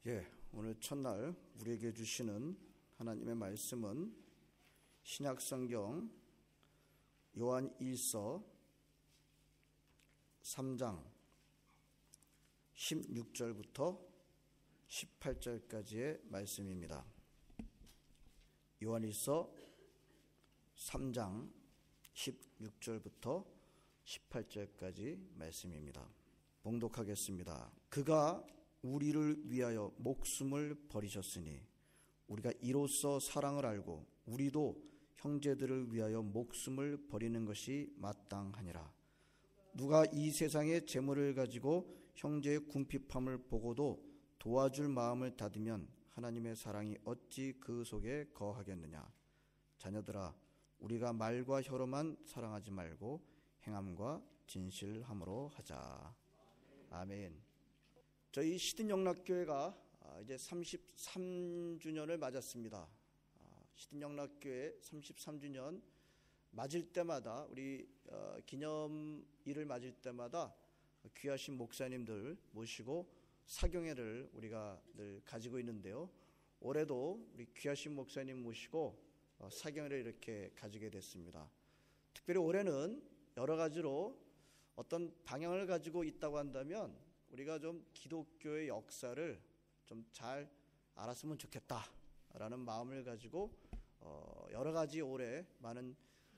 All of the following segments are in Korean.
오늘 첫날 우리에게 주시는 하나님의 말씀은 신약성경 요한 1서 3장 16절부터 18절까지의 말씀입니다. 요한 1서 3장 16절부터 18절까지 말씀입니다. 봉독하겠습니다. 그가 우리를 위하여 목숨을 버리셨으니 우리가 이로써 사랑을 알고 우리도 형제들을 위하여 목숨을 버리는 것이 마땅하니라. 누가 이 세상의 재물을 가지고 형제의 궁핍함을 보고도 도와줄 마음을 닫으면 하나님의 사랑이 어찌 그 속에 거하겠느냐. 자녀들아, 우리가 말과 혀로만 사랑하지 말고 행함과 진실함으로 하자. 아멘. 저희 시든영락교회가 이제 33주년을 맞았습니다. 시든영락교회 33주년 맞을 때마다 우리 기념일을 맞을 때마다 귀하신 목사님들 모시고 사경회를 우리가 늘 가지고 있는데요. 올해도 우리 귀하신 목사님 모시고 사경회를 이렇게 가지게 됐습니다. 특별히 올해는 여러 가지로 어떤 방향을 가지고 있다고 한다면 우리가 좀 기독교의 역사를 좀 잘 알았으면 좋겠다라는 마음을 가지고 여러 가지 올해 많은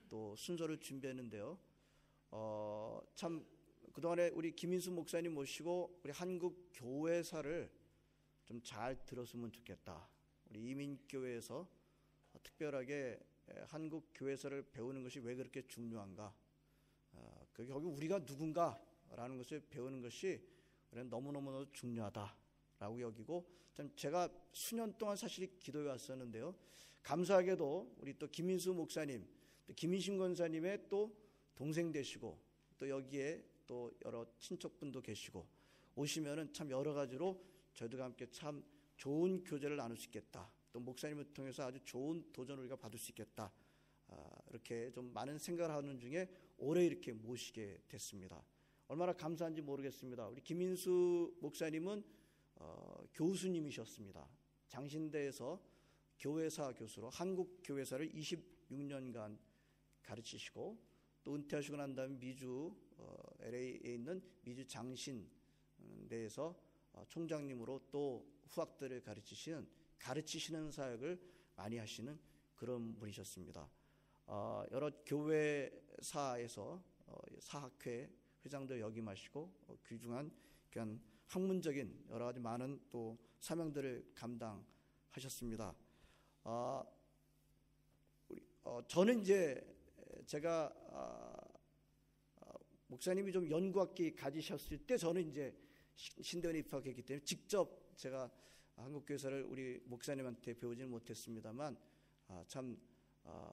또 순서를 준비했는데요. 참 그동안에 우리 김인수 목사님 모시고 우리 한국 교회사를 좀 잘 들었으면 좋겠다. 우리 이민교회에서 특별하게 한국 교회사를 배우는 것이 왜 그렇게 중요한가? 거기 우리가 누군가라는 것을 배우는 것이 너무너무 중요하다라고 여기고, 참 제가 수년 동안 사실 기도해 왔었는데요. 감사하게도 우리 또 김인수 목사님, 또 김인신 권사님의 또 동생 되시고, 또 여기에 또 여러 친척분도 계시고 오시면은 참 여러 가지로 저희들과 함께 참 좋은 교제를 나눌 수 있겠다. 또 목사님을 통해서 아주 좋은 도전을 우리가 받을 수 있겠다. 이렇게 좀 많은 생각을 하는 중에 올해 이렇게 모시게 됐습니다. 얼마나 감사한지 모르겠습니다. 우리 김인수 목사님은 교수님이셨습니다. 장신대에서 교회사 교수로 한국 교회사를 26년간 가르치시고, 또 은퇴하시고 난 다음에 미주 LA에 있는 미주 장신대에서 총장님으로 또 후학들을 가르치시는 사역을 많이 하시는 그런 분이셨습니다. 여러 교회사에서 사학회 회장도 역임하시고 귀중한 그런 학문적인 여러 가지 많은 또 사명들을 감당하셨습니다. 저는 이제 제가 목사님이 좀 연구학기 가지셨을 때 저는 이제 신대원에 입학했기 때문에 직접 제가 한국교회사를 우리 목사님한테 배우지는 못했습니다만 참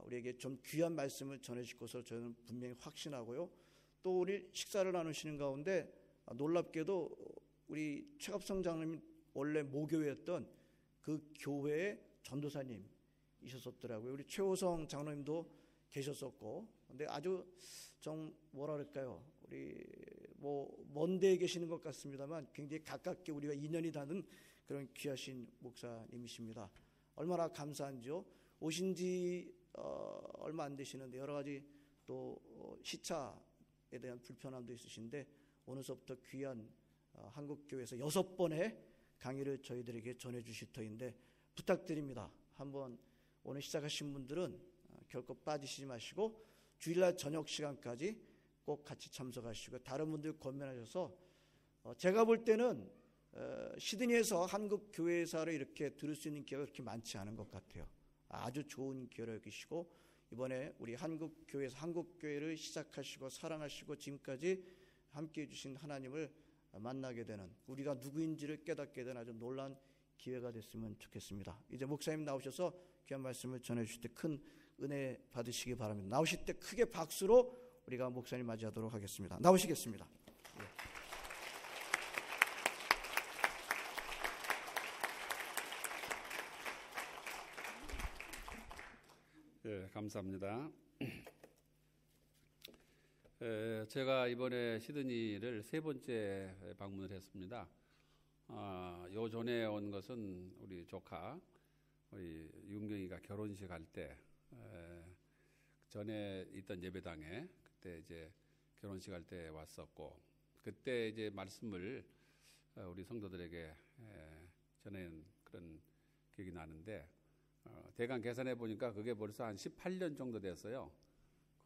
우리에게 좀 귀한 말씀을 전해주실 것으로 저는 분명히 확신하고요. 또 우리 식사를 나누시는 가운데 놀랍게도 우리 최갑성 장로님 원래 모교회였던 그 교회의 전도사님이셨었더라고요. 우리 최호성 장로님도 계셨었고, 근데 아주 좀 뭐라 그럴까요? 우리 먼 데에 계시는 것 같습니다만 굉장히 가깝게 우리가 인연이 닿는 그런 귀하신 목사님이십니다. 얼마나 감사한지요. 오신 지 얼마 안 되시는데 여러 가지 또 시차에 대한 불편함도 있으신데 오늘서부터 귀한 한국교회에서 6번의 강의를 저희들에게 전해주실 터인데 부탁드립니다. 한번 오늘 시작하신 분들은 결코 빠지시지 마시고 주일날 저녁 시간까지 꼭 같이 참석하시고, 다른 분들 권면하셔서 제가 볼 때는 시드니에서 한국교회사를 이렇게 들을 수 있는 기회가 그렇게 많지 않은 것 같아요. 아주 좋은 기회를 여기시고 이번에 우리 한국교회에서 한국교회를 시작하시고 사랑하시고 지금까지 함께해 주신 하나님을 만나게 되는, 우리가 누구인지를 깨닫게 되는 아주 놀라운 기회가 됐으면 좋겠습니다. 이제 목사님 나오셔서 귀한 말씀을 전해주실 때 큰 은혜 받으시기 바랍니다. 나오실 때 크게 박수로 우리가 목사님 맞이하도록 하겠습니다. 나오시겠습니다. 네, 감사합니다. 제가 이번에 시드니를 3번째 방문을 했습니다. 요 전에 온 것은 우리 조카, 우리 윤경이가 결혼식 할 때, 전에 있던 예배당에 그때 이제 결혼식 할 때 왔었고, 그때 이제 말씀을 우리 성도들에게 전한 그런 기억이 나는데, 대강 계산해 보니까 그게 벌써 한 18년 정도 됐어요.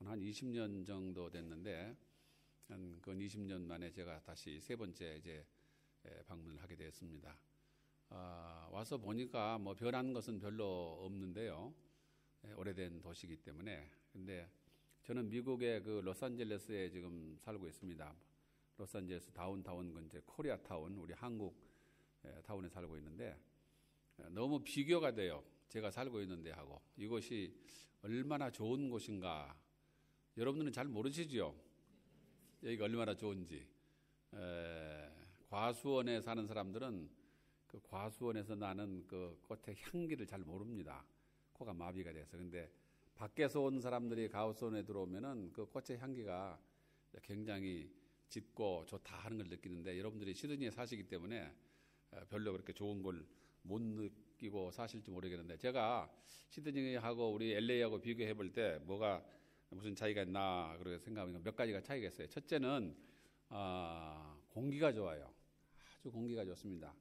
한 20년 정도 됐는데, 그건 20년 만에 제가 다시 세 번째 이제 방문을 하게 되었습니다. 와서 보니까 뭐 변한 것은 별로 없는데요. 오래된 도시이기 때문에. 근데 저는 미국의 그 로스앤젤레스에 지금 살고 있습니다. 로스앤젤레스 다운타운, 그 이제 코리아타운, 우리 한국 타운에 살고 있는데 너무 비교가 돼요. 제가 살고 있는 데하고. 이곳이 얼마나 좋은 곳인가. 여러분들은 잘 모르시죠? 여기가 얼마나 좋은지. 과수원에 사는 사람들은 그 과수원에서 나는 그 꽃의 향기를 잘 모릅니다. 코가 마비가 돼서. 근데 밖에서 온 사람들이 과수원에 들어오면은 그 꽃의 향기가 굉장히 짙고 좋다 하는 걸 느끼는데, 여러분들이 시드니에 사시기 때문에 별로 그렇게 좋은 걸 못 느끼고 사실지 모르겠는데, 제가 시드니하고 우리 LA하고 비교해 볼 때 뭐가 무슨 차이가 있나 그렇게 생각하면 몇 가지가 차이가 있어요. 첫째는 공기가 좋아요. 아주 공기가 좋습니다.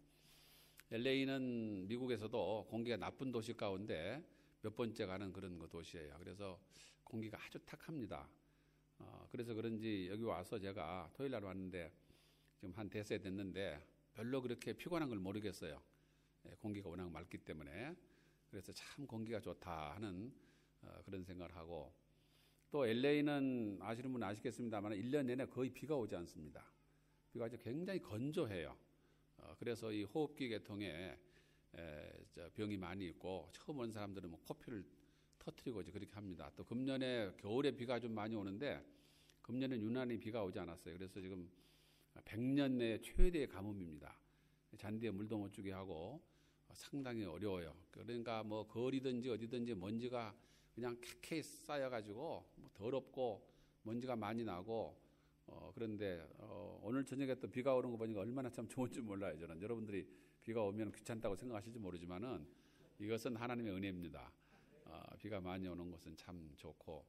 LA는 미국에서도 공기가 나쁜 도시 가운데 몇 번째 가는 그런 도시예요. 그래서 공기가 아주 탁합니다. 그래서 그런지 여기 와서 제가 토요일 날 왔는데 지금 한 대세 됐는데 별로 그렇게 피곤한 걸 모르겠어요. 공기가 워낙 맑기 때문에. 그래서 참 공기가 좋다 하는 그런 생각을 하고, 또 LA는 아시는 분은 아시겠습니다만 1년 내내 거의 비가 오지 않습니다. 비가 아주 굉장히 건조해요. 그래서 이 호흡기 계통에 병이 많이 있고, 처음 온 사람들은 뭐 코피를 터뜨리고 이제 그렇게 합니다. 또 금년에 겨울에 비가 좀 많이 오는데 금년에는 유난히 비가 오지 않았어요. 그래서 지금 100년 내 최대의 가뭄입니다. 잔디에 물도 못 주게 하고 상당히 어려워요. 그러니까 뭐 거리든지 어디든지 먼지가 그냥 캐캐 쌓여가지고 뭐 더럽고 먼지가 많이 나고, 그런데 오늘 저녁에 또 비가 오는 거 보니까 얼마나 참 좋은지 몰라요. 저는 여러분들이 비가 오면 귀찮다고 생각하실지 모르지만은 이것은 하나님의 은혜입니다. 비가 많이 오는 것은 참 좋고,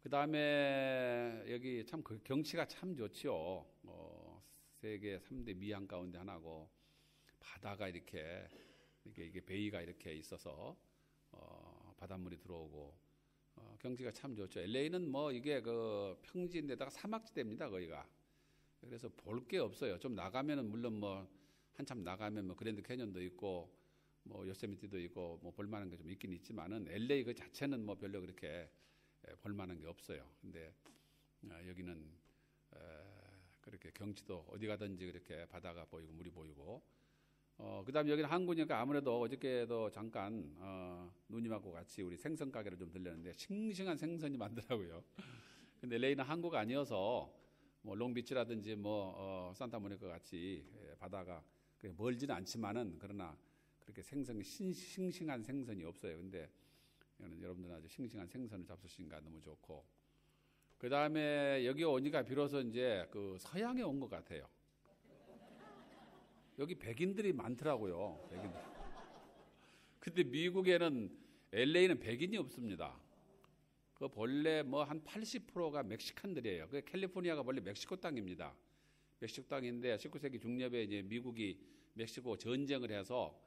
그 다음에 여기 참 경치가 참 좋지요. 세계 3대 미항 가운데 하나고, 바다가 이게 베이가 이렇게 있어서 바닷물이 들어오고, 경치가 참 좋죠. LA는 뭐 이게 그 평지인데다가 사막지대입니다, 거기가. 그래서 볼 게 없어요. 좀 나가면은 물론 뭐 한참 나가면 뭐 그랜드 캐년도 있고 뭐 요세미티도 있고 뭐 볼만한 게 좀 있긴 있지만은 LA 그 자체는 뭐 별로 그렇게 볼만한 게 없어요. 근데 여기는 그렇게 경치도 어디 가든지 그렇게 바다가 보이고 물이 보이고, 그다음에 여기는 한국이니까 아무래도 어저께도 잠깐 누님하고 같이 우리 생선 가게를 좀 들렸는데 싱싱한 생선이 많더라고요. 근데 LA는 한국 아니어서 뭐 롱비치라든지 뭐 산타모니카 같이 바다가 멀지는 않지만은 그러나 그렇게 싱싱한 생선이 없어요. 근데 여러분들은 아주 싱싱한 생선을 잡수시니까 너무 좋고, 그 다음에 여기 오니까 비로소 이제 그 서양에 온 것 같아요. 여기 백인들이 많더라고요. 백인들. 근데 미국에는 LA는 백인이 없습니다. 그 본래 뭐 한 80%가 멕시칸들이에요. 그 캘리포니아가 원래 멕시코 땅입니다. 멕시코 땅인데 19세기 중엽에 이제 미국이 멕시코 전쟁을 해서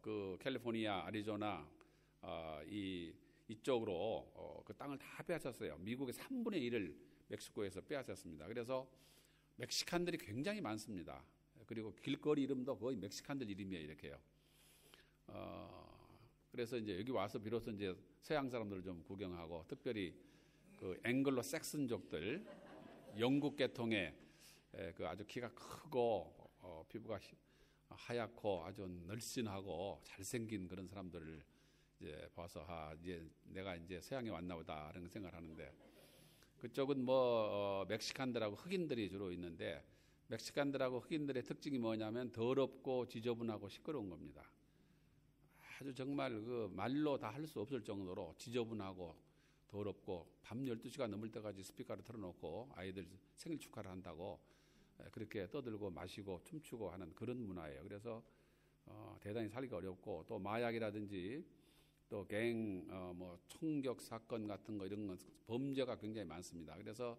그 캘리포니아, 아리조나 이쪽으로 그 땅을 다 빼앗았어요. 미국의 3분의 1을 멕시코에서 빼앗았습니다. 그래서 멕시칸들이 굉장히 많습니다. 그리고 길거리 이름도 거의 멕시칸들 이름이에요, 이렇게요. 그래서 이제 여기 와서 비로소 이제 서양 사람들을 좀 구경하고, 특별히 그 앵글로 섹슨족들, 영국 계통의 그 아주 키가 크고 피부가 하얗고 아주 날씬하고 잘생긴 그런 사람들을 이제 봐서 이제 내가 이제 서양에 왔나 보다 이런 생각을 하는데, 그쪽은 뭐 멕시칸들하고 흑인들이 주로 있는데, 멕시칸들하고 흑인들의 특징이 뭐냐면 더럽고 지저분하고 시끄러운 겁니다. 아주 정말 그 말로 다 할 수 없을 정도로 지저분하고 더럽고, 밤 12시가 넘을 때까지 스피커를 틀어놓고 아이들 생일 축하를 한다고 그렇게 떠들고 마시고 춤추고 하는 그런 문화예요. 그래서 대단히 살기가 어렵고, 또 마약이라든지 또 뭐 총격 사건 같은 거, 이런 건 범죄가 굉장히 많습니다. 그래서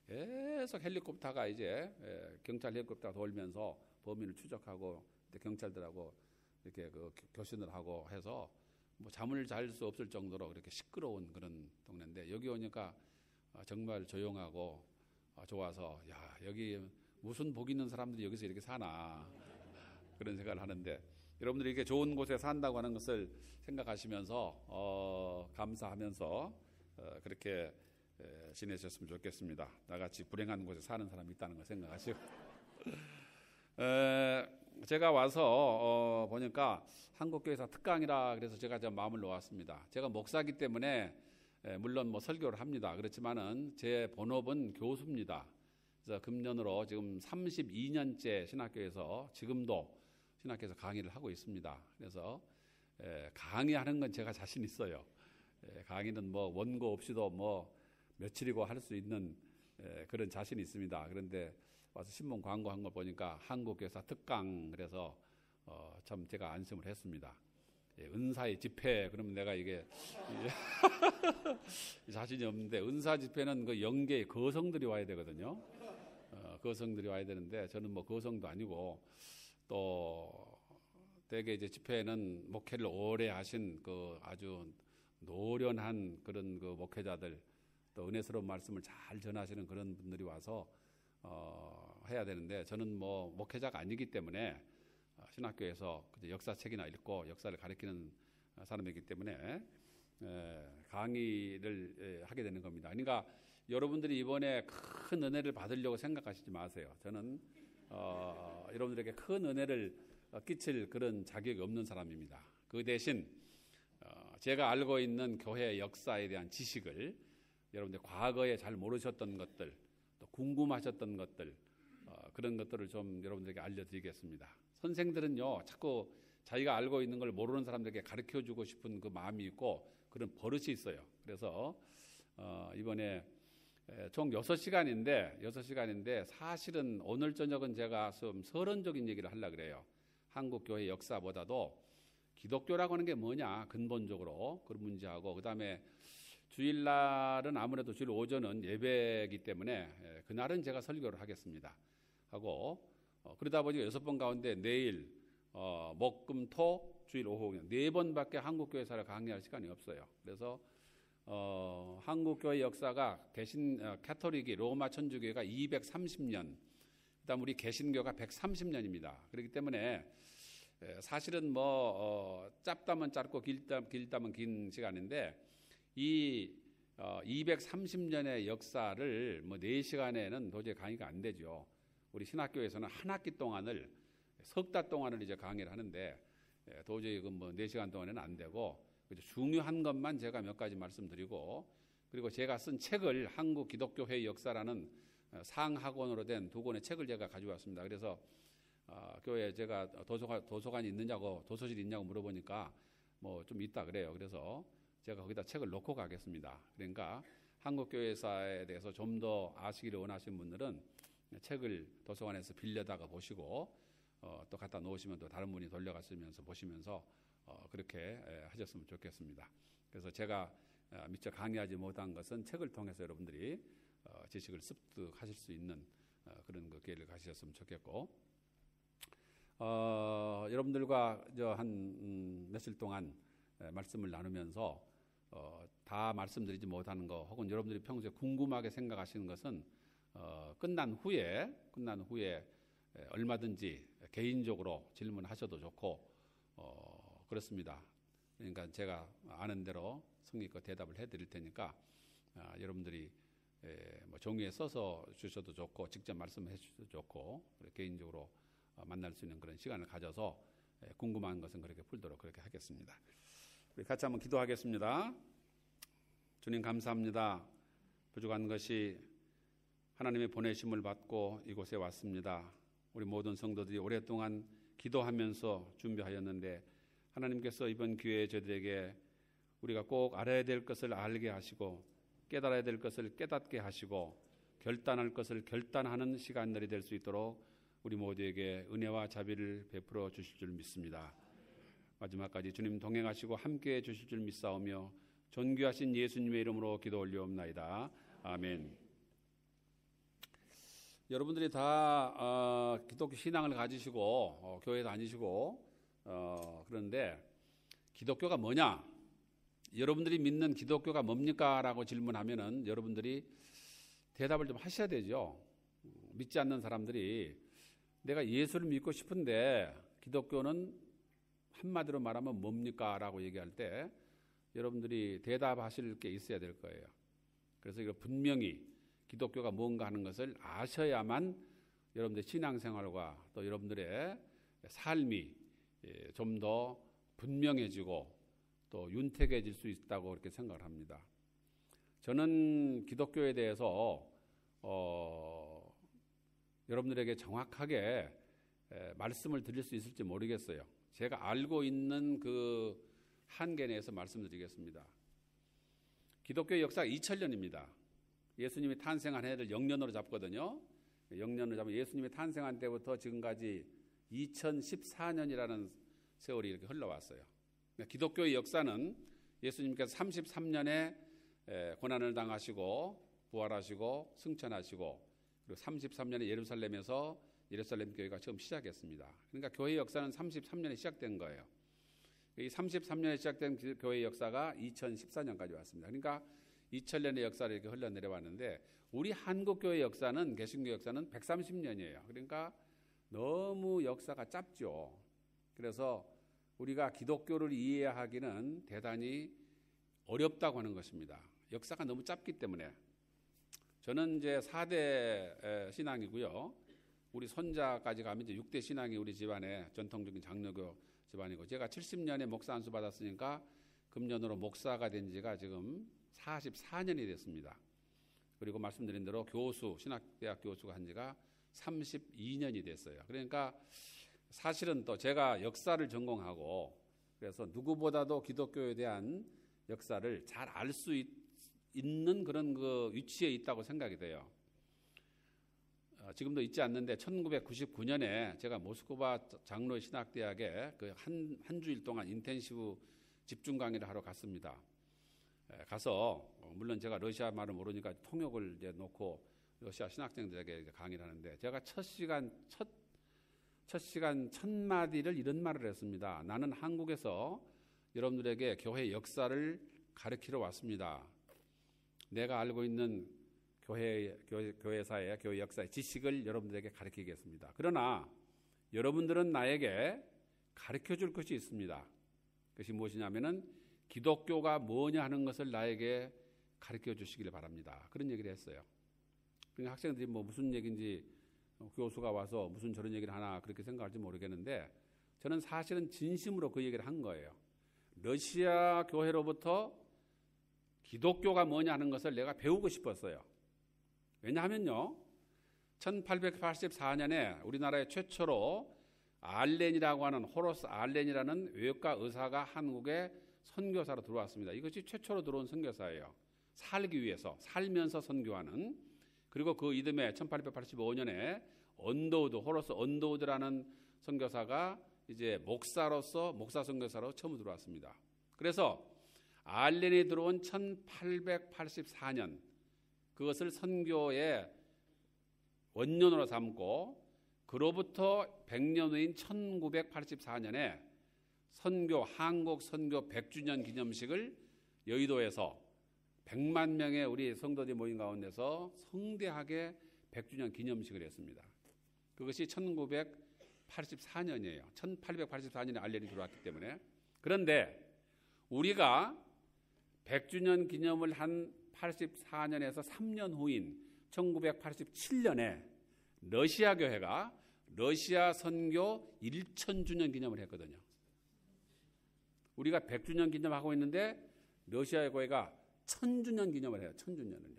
계속 헬리콥터가 이제 경찰 헬리콥터가 돌면서 범인을 추적하고, 경찰들하고 이렇게 그 교신을 하고 해서 뭐 잠을 잘 수 없을 정도로 그렇게 시끄러운 그런 동네인데, 여기 오니까 정말 조용하고 좋아서, 야, 여기 무슨 복 있는 사람들이 여기서 이렇게 사나, 그런 생각을 하는데, 여러분들이 이렇게 좋은 곳에 산다고 하는 것을 생각하시면서 감사하면서 그렇게 지내셨으면 좋겠습니다. 나같이 불행한 곳에 사는 사람이 있다는 걸 생각하시고 제가 와서 보니까 한국교회사 특강이라 그래서 제가 좀 마음을 놓았습니다. 제가 목사기 때문에 물론 뭐 설교를 합니다. 그렇지만은 제 본업은 교수입니다. 그래서 금년으로 지금 32년째 신학교에서, 지금도 신학교에서 강의를 하고 있습니다. 그래서 강의하는 건 제가 자신 있어요. 강의는 뭐 원고 없이도 뭐 며칠이고 할 수 있는 그런 자신이 있습니다. 그런데 와서 신문 광고한 걸 보니까 한국교사 특강, 그래서 참 제가 안심을 했습니다. 은사의 집회, 그러면 내가 이게 자신이 없는데, 은사 집회는 그 영계의 거성들이 와야 되거든요. 거성들이 와야 되는데, 저는 뭐 거성도 아니고, 또 대개 이제 집회는 목회를 오래 하신 그 아주 노련한 그런 그 목회자들, 또 은혜스러운 말씀을 잘 전하시는 그런 분들이 와서 해야 되는데, 저는 뭐 목회자가 아니기 때문에 신학교에서 역사책이나 읽고 역사를 가르치는 사람이기 때문에 강의를 하게 되는 겁니다. 그러니까 여러분들이 이번에 큰 은혜를 받으려고 생각하시지 마세요. 저는 여러분들에게 큰 은혜를 끼칠 그런 자격이 없는 사람입니다. 그 대신 제가 알고 있는 교회 역사에 대한 지식을, 여러분들 과거에 잘 모르셨던 것들, 또 궁금하셨던 것들, 그런 것들을 좀 여러분들에게 알려드리겠습니다. 선생들은요, 자꾸 자기가 알고 있는 걸 모르는 사람들에게 가르쳐주고 싶은 그 마음이 있고 그런 버릇이 있어요. 그래서 이번에 총 6시간인데 사실은 오늘 저녁은 제가 좀 서론적인 얘기를 하려고 그래요. 한국 교회 역사보다도 기독교라고 하는 게 뭐냐, 근본적으로 그런 문제하고, 그다음에 주일날은 아무래도 주일 오전은 예배이기 때문에 그날은 제가 설교를 하겠습니다. 하고 그러다 보니까 6번 가운데 내일, 목, 금, 토, 주일 오후 4번밖에 한국교회사를 강의할 시간이 없어요. 그래서 한국교회 역사가 가톨릭이 로마 천주교회가 230년, 그다음 우리 개신교가 130년입니다. 그렇기 때문에 사실은 뭐 짧다면 짧고 길다면 긴 시간인데, 이 230년의 역사를 뭐 4시간에는 도저히 강의가 안 되죠. 우리 신학교에서는 한 학기 동안을, 석 달 동안을 이제 강의를 하는데 도저히 그 뭐 4시간 동안에는 안 되고, 중요한 것만 제가 몇 가지 말씀드리고, 그리고 제가 쓴 책을, 한국 기독교회 역사라는 상학원으로 된 2권의 책을 제가 가져왔습니다. 그래서 교회에 제가 도서관이 있느냐고, 도서실이 있냐고 물어보니까 뭐 좀 있다 그래요. 그래서 제가 거기다 책을 놓고 가겠습니다. 그러니까 한국교회사에 대해서 좀 더 아시기를 원하시는 분들은 책을 도서관에서 빌려다가 보시고 또 갖다 놓으시면 또 다른 분이 돌려갔으면서 보시면서 그렇게 하셨으면 좋겠습니다. 그래서 제가 미처 강의하지 못한 것은 책을 통해서 여러분들이 지식을 습득하실 수 있는 그런 그 기회를 가지셨으면 좋겠고, 여러분들과 한 며칠 동안 말씀을 나누면서 다 말씀드리지 못하는 거, 혹은 여러분들이 평소에 궁금하게 생각하시는 것은 끝난 후에 얼마든지 개인적으로 질문하셔도 좋고 그렇습니다. 그러니까 제가 아는 대로 성의껏 대답을 해드릴 테니까 여러분들이 뭐 종이에 써서 주셔도 좋고, 직접 말씀해 주셔도 좋고, 개인적으로 만날 수 있는 그런 시간을 가져서 궁금한 것은 그렇게 풀도록 그렇게 하겠습니다. 우리 같이 한번 기도하겠습니다. 주님 감사합니다. 부족한 것이 하나님의 보내심을 받고 이곳에 왔습니다. 우리 모든 성도들이 오랫동안 기도하면서 준비하였는데, 하나님께서 이번 기회에 저들에게 우리가 꼭 알아야 될 것을 알게 하시고, 깨달아야 될 것을 깨닫게 하시고, 결단할 것을 결단하는 시간들이 될 수 있도록 우리 모두에게 은혜와 자비를 베풀어 주실 줄 믿습니다. 마지막까지 주님 동행하시고 함께해 주실 줄 믿사오며 존귀하신 예수님의 이름으로 기도 올리옵나이다. 아멘. 여러분들이 다 기독교 신앙을 가지시고 교회 다니시고 그런데 기독교가 뭐냐? 여러분들이 믿는 기독교가 뭡니까? 라고 질문하면은 여러분들이 대답을 좀 하셔야 되죠. 믿지 않는 사람들이 내가 예수를 믿고 싶은데 기독교는 한마디로 말하면 뭡니까? 라고 얘기할 때 여러분들이 대답하실 게 있어야 될 거예요. 그래서 이거 분명히 기독교가 뭔가 하는 것을 아셔야만 여러분들의 신앙생활과 또 여러분들의 삶이 좀 더 분명해지고 또 윤택해질 수 있다고 그렇게 생각을 합니다. 저는 기독교에 대해서 여러분들에게 정확하게 말씀을 드릴 수 있을지 모르겠어요. 제가 알고 있는 그 한계 내에서 말씀드리겠습니다. 기독교의 역사가 2000년입니다. 예수님이 탄생한 해를 영년으로 잡거든요. 영년으로 잡으면 예수님이 탄생한 때부터 지금까지 2014년이라는 세월이 이렇게 흘러왔어요. 기독교의 역사는 예수님께서 33년에 고난을 당하시고 부활하시고 승천하시고 그리고 33년에 예루살렘에서 예루살렘 교회가 처음 시작했습니다. 그러니까 교회의 역사는 33년에 시작된 거예요. 이 33년에 시작된 교회의 역사가 2014년까지 왔습니다. 그러니까 2000년의 역사를 이렇게 흘러내려왔는데 우리 한국교회 역사는 개신교 역사는 130년이에요. 그러니까 너무 역사가 짧죠. 그래서 우리가 기독교를 이해하기는 대단히 어렵다고 하는 것입니다. 역사가 너무 짧기 때문에. 저는 이제 4대 신앙이고요. 우리 손자까지 가면 이제 6대 신앙이 우리 집안의 전통적인 장로교 집안이고 제가 70년에 목사 안수 받았으니까 금년으로 목사가 된 지가 지금 44년이 됐습니다. 그리고 말씀드린 대로 교수, 신학대학 교수가 한 지가 32년이 됐어요. 그러니까 사실은 또 제가 역사를 전공하고 그래서 누구보다도 기독교에 대한 역사를 잘 알 수 있는 그런 그 위치에 있다고 생각이 돼요. 지금도 있지 않는데 1999년에 제가 모스크바 장로 신학대학에 그 한 주일 동안 인텐시브 집중 강의를 하러 갔습니다. 가서 물론 제가 러시아 말을 모르니까 통역을 이제 놓고 러시아 신학생들에게 강의를 하는데 제가 첫 시간 첫 마디를 이런 말을 했습니다. 나는 한국에서 여러분들에게 교회 역사를 가르치러 왔습니다. 내가 알고 있는 교회사의 교회 역사의 지식을 여러분들에게 가르치겠습니다. 그러나 여러분들은 나에게 가르쳐 줄 것이 있습니다. 그것이 무엇이냐면은 기독교가 뭐냐 하는 것을 나에게 가르쳐 주시길 바랍니다. 그런 얘기를 했어요. 그러니까 학생들이 뭐 무슨 얘기인지 교수가 와서 무슨 저런 얘기를 하나 그렇게 생각할지 모르겠는데 저는 사실은 진심으로 그 얘기를 한 거예요. 러시아 교회로부터 기독교가 뭐냐 하는 것을 내가 배우고 싶었어요. 왜냐하면요. 1884년에 우리나라에 최초로 알렌이라고 하는 호로스 알렌이라는 외과 의사가 한국에 선교사로 들어왔습니다. 이것이 최초로 들어온 선교사예요. 살기 위해서 살면서 선교하는. 그리고 그 이듬해 1885년에 호로스 언더우드라는 선교사가 이제 목사 선교사로 처음 들어왔습니다. 그래서 알렌이 들어온 1884년 그것을 선교의 원년으로 삼고 그로부터 100년 후인 1984년에 한국 선교 100주년 기념식을 여의도에서 100만 명의 우리 성도들이 모인 가운데서 성대하게 100주년 기념식을 했습니다. 그것이 1984년이에요. 1884년에 알렌이 들어왔기 때문에. 그런데 우리가 100주년 기념을 한 84년에서 3년 후인 1987년에 러시아 교회가 러시아 선교 1000주년 기념을 했거든요. 우리가 100주년 기념하고 있는데 러시아 교회가 1000주년 기념을 해요. 1000주년을요.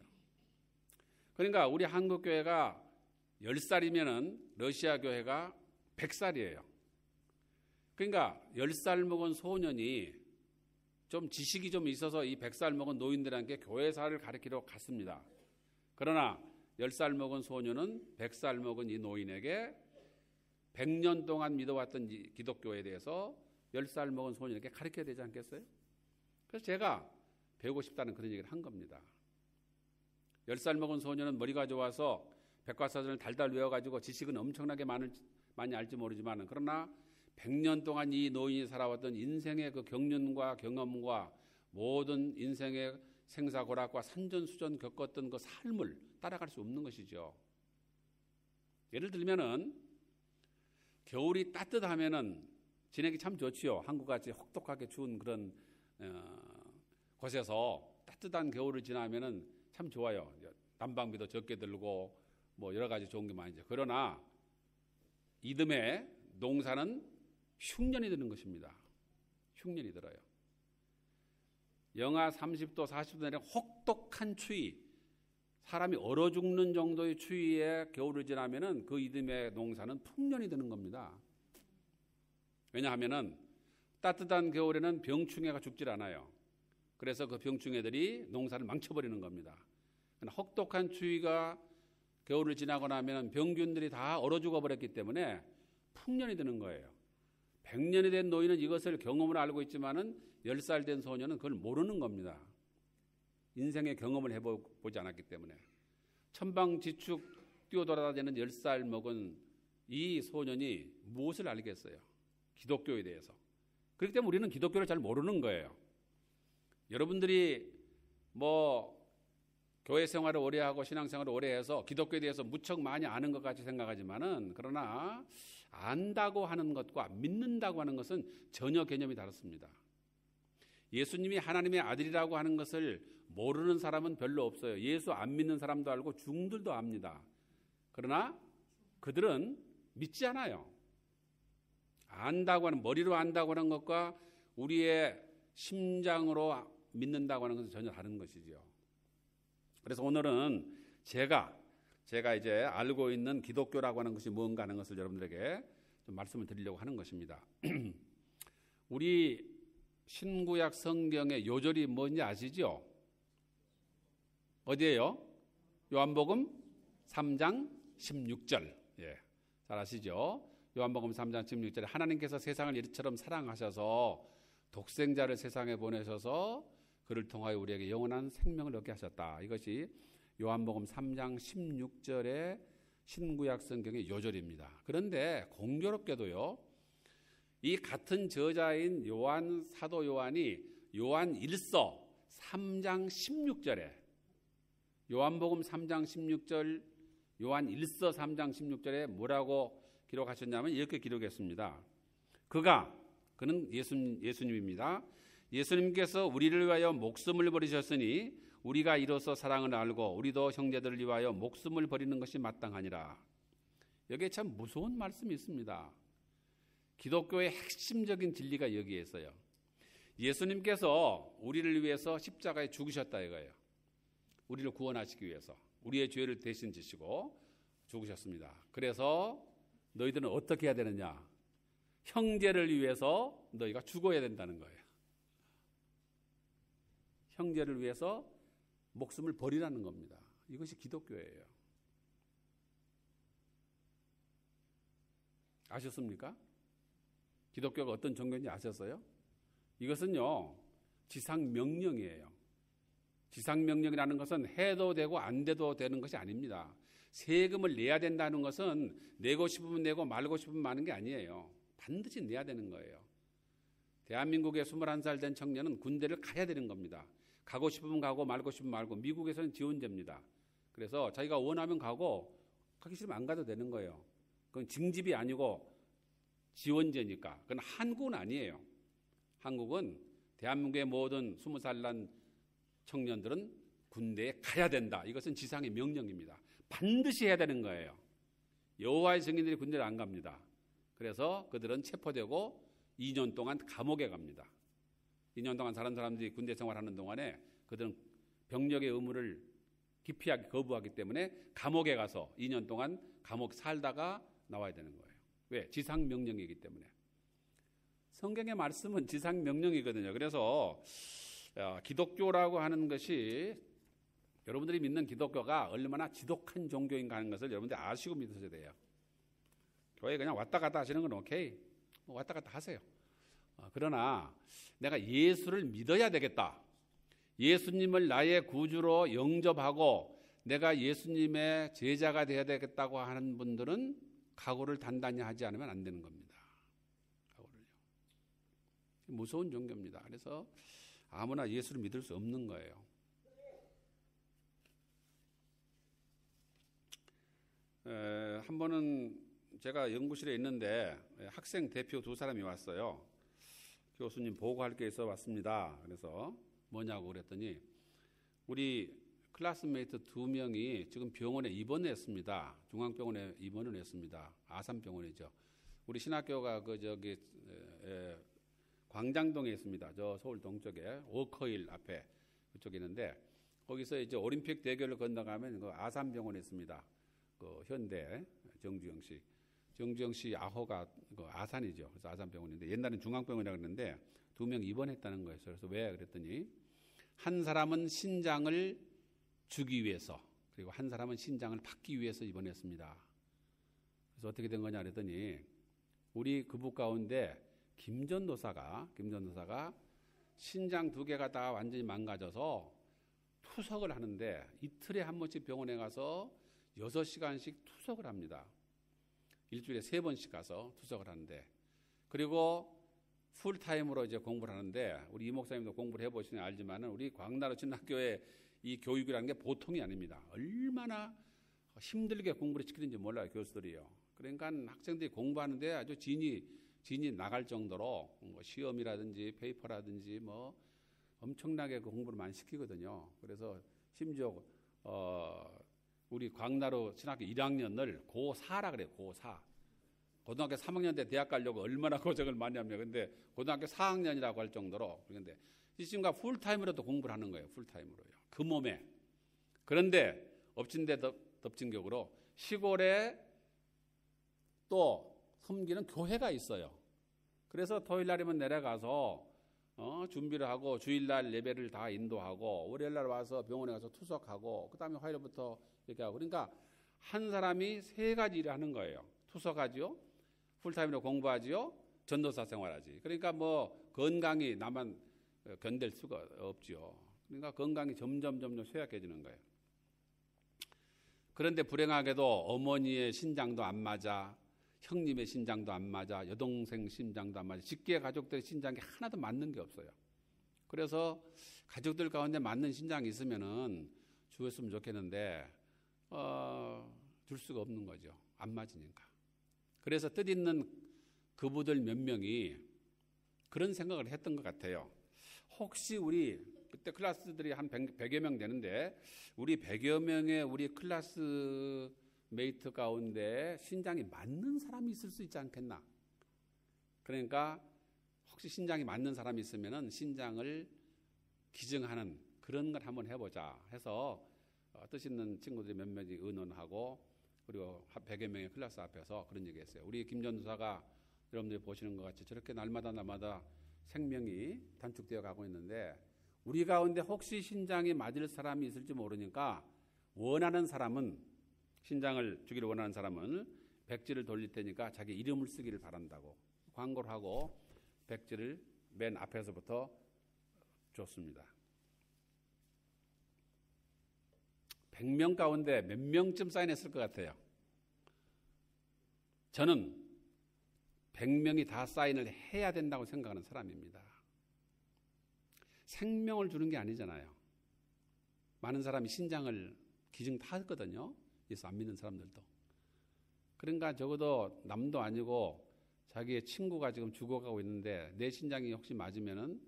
그러니까 우리 한국 교회가 10살이면은 러시아 교회가 100살이에요. 그러니까 10살 먹은 소년이 좀 지식이 좀 있어서 이 100살 먹은 노인들에게 교회사를 가르치러 갔습니다. 그러나 10살 먹은 소녀는 100살 먹은 이 노인에게 100년 동안 믿어왔던 이 기독교에 대해서 10살 먹은 소년에게 가르쳐야 되지 않겠어요? 그래서 제가 배우고 싶다는 그런 얘기를 한 겁니다. 10살 먹은 소년은 머리가 좋아서 백과사전을 달달 외워가지고 지식은 엄청나게 많이 알지 모르지만, 그러나 100년 동안 이 노인이 살아왔던 인생의 그 경륜과 경험과 모든 인생의 생사고락과 산전수전 겪었던 그 삶을 따라갈 수 없는 것이죠. 예를 들면은 겨울이 따뜻하면은 지내기 참 좋지요. 한국같이 혹독하게 추운 그런 곳에서 따뜻한 겨울을 지나면은 참 좋아요. 난방비도 적게 들고 뭐 여러 가지 좋은 게 많이죠. 그러나 이듬해 농사는 흉년이 드는 것입니다. 흉년이 들어요. 영하 30도, 40도 내려 혹독한 추위, 사람이 얼어 죽는 정도의 추위에 겨울을 지나면은 그 이듬해 농사는 풍년이 드는 겁니다. 왜냐하면은 따뜻한 겨울에는 병충해가 죽질 않아요. 그래서 그 병충해들이 농사를 망쳐버리는 겁니다. 혹독한 추위가 겨울을 지나고 나면 병균들이 다 얼어 죽어버렸기 때문에 풍년이 드는 거예요. 100년이 된 노인은 이것을 경험을 알고 있지만은 10살 된 소녀는 그걸 모르는 겁니다. 인생의 경험을 해보지 않았기 때문에. 천방지축 뛰어돌아다니는 10살 먹은 이 소년이 무엇을 알겠어요? 기독교에 대해서. 그렇기 때문에 우리는 기독교를 잘 모르는 거예요. 여러분들이 뭐 교회 생활을 오래 하고 신앙생활을 오래 해서 기독교에 대해서 무척 많이 아는 것 같이 생각하지만은, 그러나 안다고 하는 것과 믿는다고 하는 것은 전혀 개념이 다릅니다. 예수님이 하나님의 아들이라고 하는 것을 모르는 사람은 별로 없어요. 예수 안 믿는 사람도 알고 중들도 압니다. 그러나 그들은 믿지 않아요. 안다고 하는, 머리로 안다고 하는 것과 우리의 심장으로 믿는다고 하는 것은 전혀 다른 것이죠. 그래서 오늘은 제가 이제 알고 있는 기독교라고 하는 것이 뭔가 하는 것을 여러분들에게 좀 말씀을 드리려고 하는 것입니다. 우리 신구약 성경의 요절이 뭔지 아시죠? 어디예요? 요한복음 3장 16절. 예, 잘 아시죠? 요한복음 3장 16절에 하나님께서 세상을 이처럼 사랑하셔서 독생자를 세상에 보내셔서 그를 통하여 우리에게 영원한 생명을 얻게 하셨다. 이것이 요한복음 3장 16절의 신구약 성경의 요절입니다. 그런데 공교롭게도요, 이 같은 저자인 사도 요한이 요한 1서 3장 16절에, 요한복음 3장 16절, 요한 1서 3장 16절에 뭐라고 기록하셨냐면 이렇게 기록했습니다. 그는 예수님입니다. 예수님께서 우리를 위하여 목숨을 버리셨으니 우리가 이로써 사랑을 알고 우리도 형제들을 위하여 목숨을 버리는 것이 마땅하니라. 여기에 참 무서운 말씀이 있습니다. 기독교의 핵심적인 진리가 여기에 있어요. 예수님께서 우리를 위해서 십자가에 죽으셨다 이거예요. 우리를 구원하시기 위해서 우리의 죄를 대신 지시고 죽으셨습니다. 그래서 너희들은 어떻게 해야 되느냐? 형제를 위해서 너희가 죽어야 된다는 거예요. 형제를 위해서 목숨을 버리라는 겁니다. 이것이 기독교예요. 아셨습니까? 기독교가 어떤 종교인지 아셨어요? 이것은요, 지상명령이에요. 지상명령이라는 것은 해도 되고 안 돼도 되는 것이 아닙니다. 세금을 내야 된다는 것은 내고 싶으면 내고 말고 싶으면 마는 게 아니에요. 반드시 내야 되는 거예요. 대한민국의 21살 된 청년은 군대를 가야 되는 겁니다. 가고 싶으면 가고 말고 싶으면 말고. 미국에서는 지원제입니다. 그래서 자기가 원하면 가고 가기 싫으면 안 가도 되는 거예요. 그건 징집이 아니고 지원제니까. 그건 한국은 아니에요. 한국은 대한민국의 모든 20살 난 청년들은 군대에 가야 된다. 이것은 지상의 명령입니다. 반드시 해야 되는 거예요. 여호와의 증인들이 군대를 안 갑니다. 그래서 그들은 체포되고 2년 동안 감옥에 갑니다. 2년 동안 다른 사람들이 군대 생활하는 동안에 그들은 병력의 의무를 기피하기 거부하기 때문에 감옥에 가서 2년 동안 감옥 살다가 나와야 되는 거예요. 왜? 지상명령이기 때문에. 성경의 말씀은 지상명령이거든요. 그래서 기독교라고 하는 것이 여러분들이 믿는 기독교가 얼마나 지독한 종교인가 하는 것을 여러분들이 아시고 믿으셔야 돼요. 교회 그냥 왔다 갔다 하시는 건 오케이. 왔다 갔다 하세요. 그러나 내가 예수를 믿어야 되겠다. 예수님을 나의 구주로 영접하고 내가 예수님의 제자가 되어야 되겠다고 하는 분들은 각오를 단단히 하지 않으면 안 되는 겁니다. 각오를요. 무서운 종교입니다. 그래서 아무나 예수를 믿을 수 없는 거예요. 한 번은 제가 연구실에 있는데 학생 대표 2사람이 왔어요. 교수님 보고할 게 있어 왔습니다. 그래서 뭐냐고 그랬더니 우리 클래스메이트 2명이 지금 병원에 입원했습니다. 중앙병원에 입원을 했습니다. 아산병원이죠. 우리 신학교가 광장동에 있습니다. 저 서울 동쪽에 워커힐 앞에 그쪽에 있는데 거기서 이제 올림픽 대교를 건너가면 그 아산병원에 있습니다. 그 현대 정주영 씨 아호가 그 아산이죠. 그래서 아산병원인데 옛날엔 중앙병원이라고 그랬는데 2명 입원했다는 거예요. 그래서 왜 그랬더니 한 사람은 신장을 주기 위해서 그리고 한 사람은 신장을 받기 위해서 입원했습니다. 그래서 어떻게 된 거냐 그랬더니 우리 그부 가운데 김전도사가 신장 2개가 다 완전히 망가져서 투석을 하는데 이틀에 한 번씩 병원에 가서 6시간씩 투석을 합니다. 일주일에 3번씩 가서 투석을 하는데 그리고 풀타임으로 이제 공부를 하는데 우리 이 목사님도 공부를 해보시면 알지만은 우리 광나루 신학교의 이 교육이라는 게 보통이 아닙니다. 얼마나 힘들게 공부를 시키는지 몰라요, 교수들이요. 그러니까 학생들이 공부하는데 아주 진이 나갈 정도로 뭐 시험이라든지 페이퍼라든지 뭐 엄청나게 그 공부를 많이 시키거든요. 그래서 심지어 우리 광나루 신학교 1학년을 고4라 그래요. 고4. 고등학교 3학년 때 대학 가려고 얼마나 고생을 많이 합니다. 근데 고등학교 4학년이라고 할 정도로. 그런데 이 친구가 풀타임으로도 공부를 하는 거예요. 풀타임으로요. 그 몸에. 그런데 엎친 데 덮친 격으로 시골에 또 섬기는 교회가 있어요. 그래서 토요일 날이면 내려가서 준비를 하고 주일날 예배를 다 인도하고 월요일날 와서 병원에 가서 투석하고 그 다음에 화요일부터 이렇게 하고 그러니까 한 사람이 3가지 일을 하는 거예요. 투석하지요. 풀타임으로 공부하지요. 전도사 생활하지. 그러니까 뭐 건강이 나만 견딜 수가 없지요. 그러니까 건강이 점점 쇠약해지는 거예요. 그런데 불행하게도 어머니의 신장도 안 맞아. 형님의 신장도 안 맞아. 여동생 신장도 안 맞아. 직계 가족들의 신장이 하나도 맞는 게 없어요. 그래서 가족들 가운데 맞는 신장이 있으면은 주었으면 좋겠는데 줄 수가 없는 거죠. 안 맞으니까. 그래서 뜻있는 그부들 몇 명이 그런 생각을 했던 것 같아요. 혹시 우리 그때 클래스들이 한 100여 명 되는데 우리 100여 명의 우리 클래스 메이트 가운데 신장이 맞는 사람이 있을 수 있지 않겠나. 그러니까 혹시 신장이 맞는 사람이 있으면은 신장을 기증하는 그런 걸 한번 해보자 해서 뜻 있는 친구들이 몇 명이 의논하고 그리고 100여 명의 클래스 앞에서 그런 얘기했어요. 우리 김전도사가 여러분들이 보시는 것 같이 저렇게 날마다 생명이 단축되어 가고 있는데 우리 가운데 혹시 신장이 맞을 사람이 있을지 모르니까 원하는 사람은 신장을 주기를 원하는 사람은 백지를 돌릴 테니까 자기 이름을 쓰기를 바란다고 광고를 하고 백지를 맨 앞에서부터 줬습니다. 100명 가운데 몇 명쯤 사인했을 것 같아요. 저는 100명이 다 사인을 해야 된다고 생각하는 사람입니다. 생명을 주는 게 아니잖아요. 많은 사람이 신장을 기증 다 했거든요. 예수 안 믿는 사람들도. 그러니까 적어도 남도 아니고 자기의 친구가 지금 죽어가고 있는데 내 신장이 혹시 맞으면은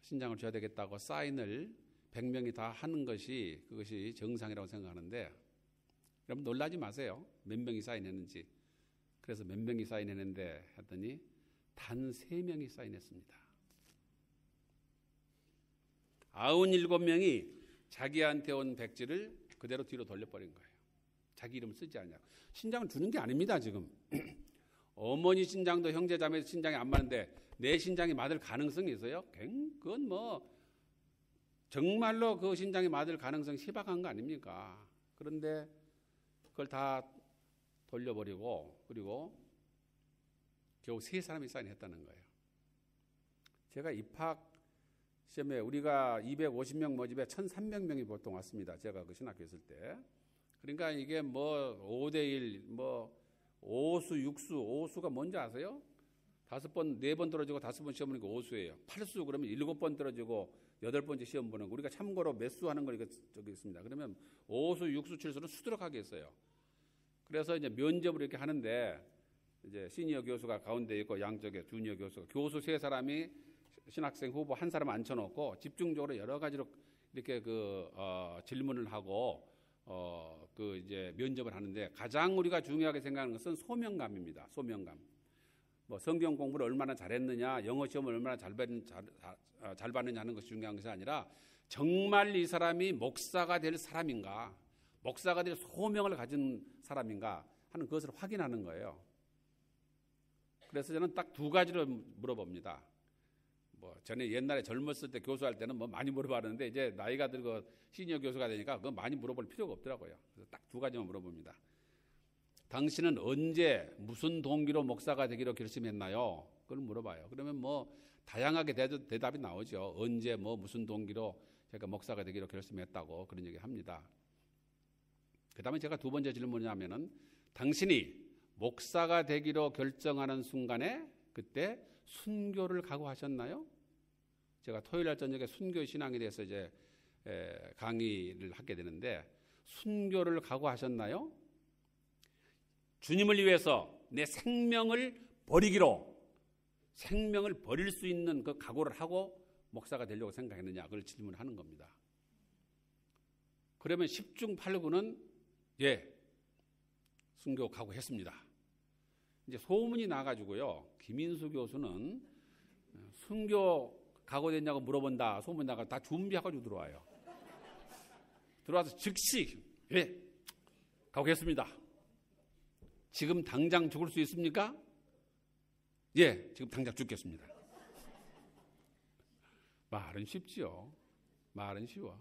신장을 줘야 되겠다고 사인을 100명이 다 하는 것이 그것이 정상이라고 생각하는데 여러분 놀라지 마세요. 몇 명이 사인했는지. 그래서 몇 명이 사인했는데 했더니 단 3명이 사인했습니다. 97명이 자기한테 온 백지를 그대로 뒤로 돌려버린 거예요. 자기 이름 쓰지 않냐고. 신장을 주는 게 아닙니다. 지금. 어머니 신장도 형제 자매 신장이 안 맞는데 내 신장이 맞을 가능성이 있어요? 그건 뭐 정말로 그 신장이 맞을 가능성이 희박한 거 아닙니까? 그런데 그걸 다 돌려버리고 그리고 겨우 3사람이 사인했다는 거예요. 제가 입학 시험에 우리가 250명 모집에 1,300명이 보통 왔습니다. 제가 그 신학교 있을 때. 그러니까 이게 뭐 5대1, 뭐 오수, 육수, 오수가 뭔지 아세요? 5번, 4번 떨어지고 5번 시험 보는 게 오수예요. 8수 그러면 7번 떨어지고 8번째 시험 보는 거. 우리가 참고로 몇 수 하는 거 이거 저기 있습니다. 그러면 오수, 육수, 칠수를 수두룩하게 했어요. 그래서 이제 면접을 이렇게 하는데 이제 시니어 교수가 가운데 있고 양쪽에 주니어 교수가 교수 3사람이 신학생 후보 1사람 앉혀놓고 집중적으로 여러 가지로 이렇게 질문을 하고 그 이제 면접을 하는데 가장 우리가 중요하게 생각하는 것은 소명감입니다. 소명감. 뭐 성경 공부를 얼마나 잘했느냐, 영어 시험을 얼마나 잘 받느냐 하는 것이 중요한 것이 아니라 정말 이 사람이 목사가 될 사람인가, 목사가 될 소명을 가진 사람인가 하는 것을 확인하는 거예요. 그래서 저는 딱 2가지로 물어봅니다. 뭐 전에 옛날에 젊었을 때 교수할 때는 뭐 많이 물어봤는데 이제 나이가 들고 시니어 교수가 되니까 그거 많이 물어볼 필요가 없더라고요. 그래서 딱 2가지만 물어봅니다. 당신은 언제 무슨 동기로 목사가 되기로 결심했나요? 그걸 물어봐요. 그러면 뭐 다양하게 대답이 나오죠. 언제 뭐 무슨 동기로 제가 목사가 되기로 결심했다고 그런 얘기 합니다. 그 다음에 제가 2번째 질문이 하면은 당신이 목사가 되기로 결정하는 순간에 그때 순교를 각오하셨나요? 제가 토요일 날 저녁에 순교 신앙에 대해서 이제 강의를 하게 되는데 순교를 각오하셨나요? 주님을 위해서 내 생명을 버리기로 생명을 버릴 수 있는 그 각오를 하고 목사가 되려고 생각했느냐 그걸 질문하는 겁니다. 그러면 10중 8구는 예, 순교 각오했습니다. 이제 소문이 나가지고요. 김인수 교수는 순교 각오됐냐고 물어본다. 소문이 나가 다 준비해가지고 들어와요. 들어와서 즉시 예, 각오했습니다. 지금 당장 죽을 수 있습니까? 예, 지금 당장 죽겠습니다. 말은 쉽지요. 말은 쉬워.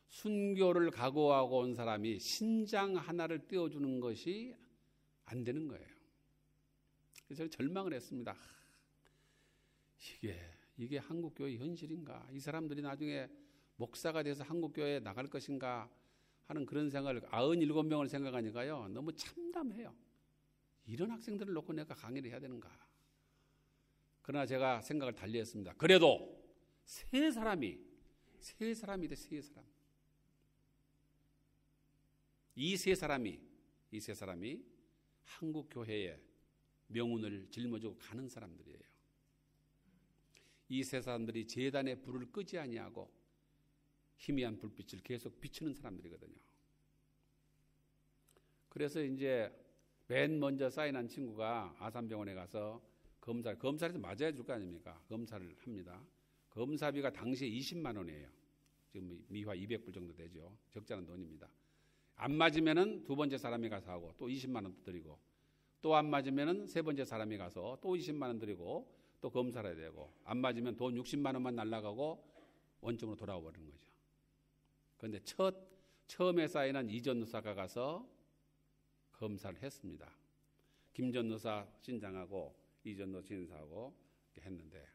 순교를 각오하고 온 사람이 신장 하나를 떼어주는 것이 안 되는 거예요. 그래서 저는 절망을 했습니다. 이게 한국교회 현실인가? 이 사람들이 나중에 목사가 돼서 한국교회에 나갈 것인가 하는 그런 생각을 97명을 생각하니까요. 너무 참담해요. 이런 학생들을 놓고 내가 강의를 해야 되는가? 그러나 제가 생각을 달리 했습니다. 그래도 세 사람이 세 사람. 이 세 사람이 한국 교회의 명운을 짊어지고 가는 사람들이에요. 이 세 사람들이 제단의 불을 끄지 아니하고 희미한 불빛을 계속 비추는 사람들이거든요. 그래서 이제 맨 먼저 사인한 친구가 아산병원에 가서 검사에서 맞아야 줄 거 아닙니까? 검사를 합니다. 검사비가 당시에 20만 원이에요. 지금 미화 200불 정도 되죠. 적지 않은 돈입니다. 안 맞으면은 2번째 사람이 가서 하고 또 20만 원 드리고 또 안 맞으면은 3번째 사람이 가서 또 20만 원 드리고 또 검사를 해야 되고 안 맞으면 돈 60만 원만 날라가고 원점으로 돌아와 버리는 거죠. 그런데 처음에 사인한 이전누사가 가서 검사를 했습니다. 김전누사 신장하고 이전누사 신사하고 이렇게 했는데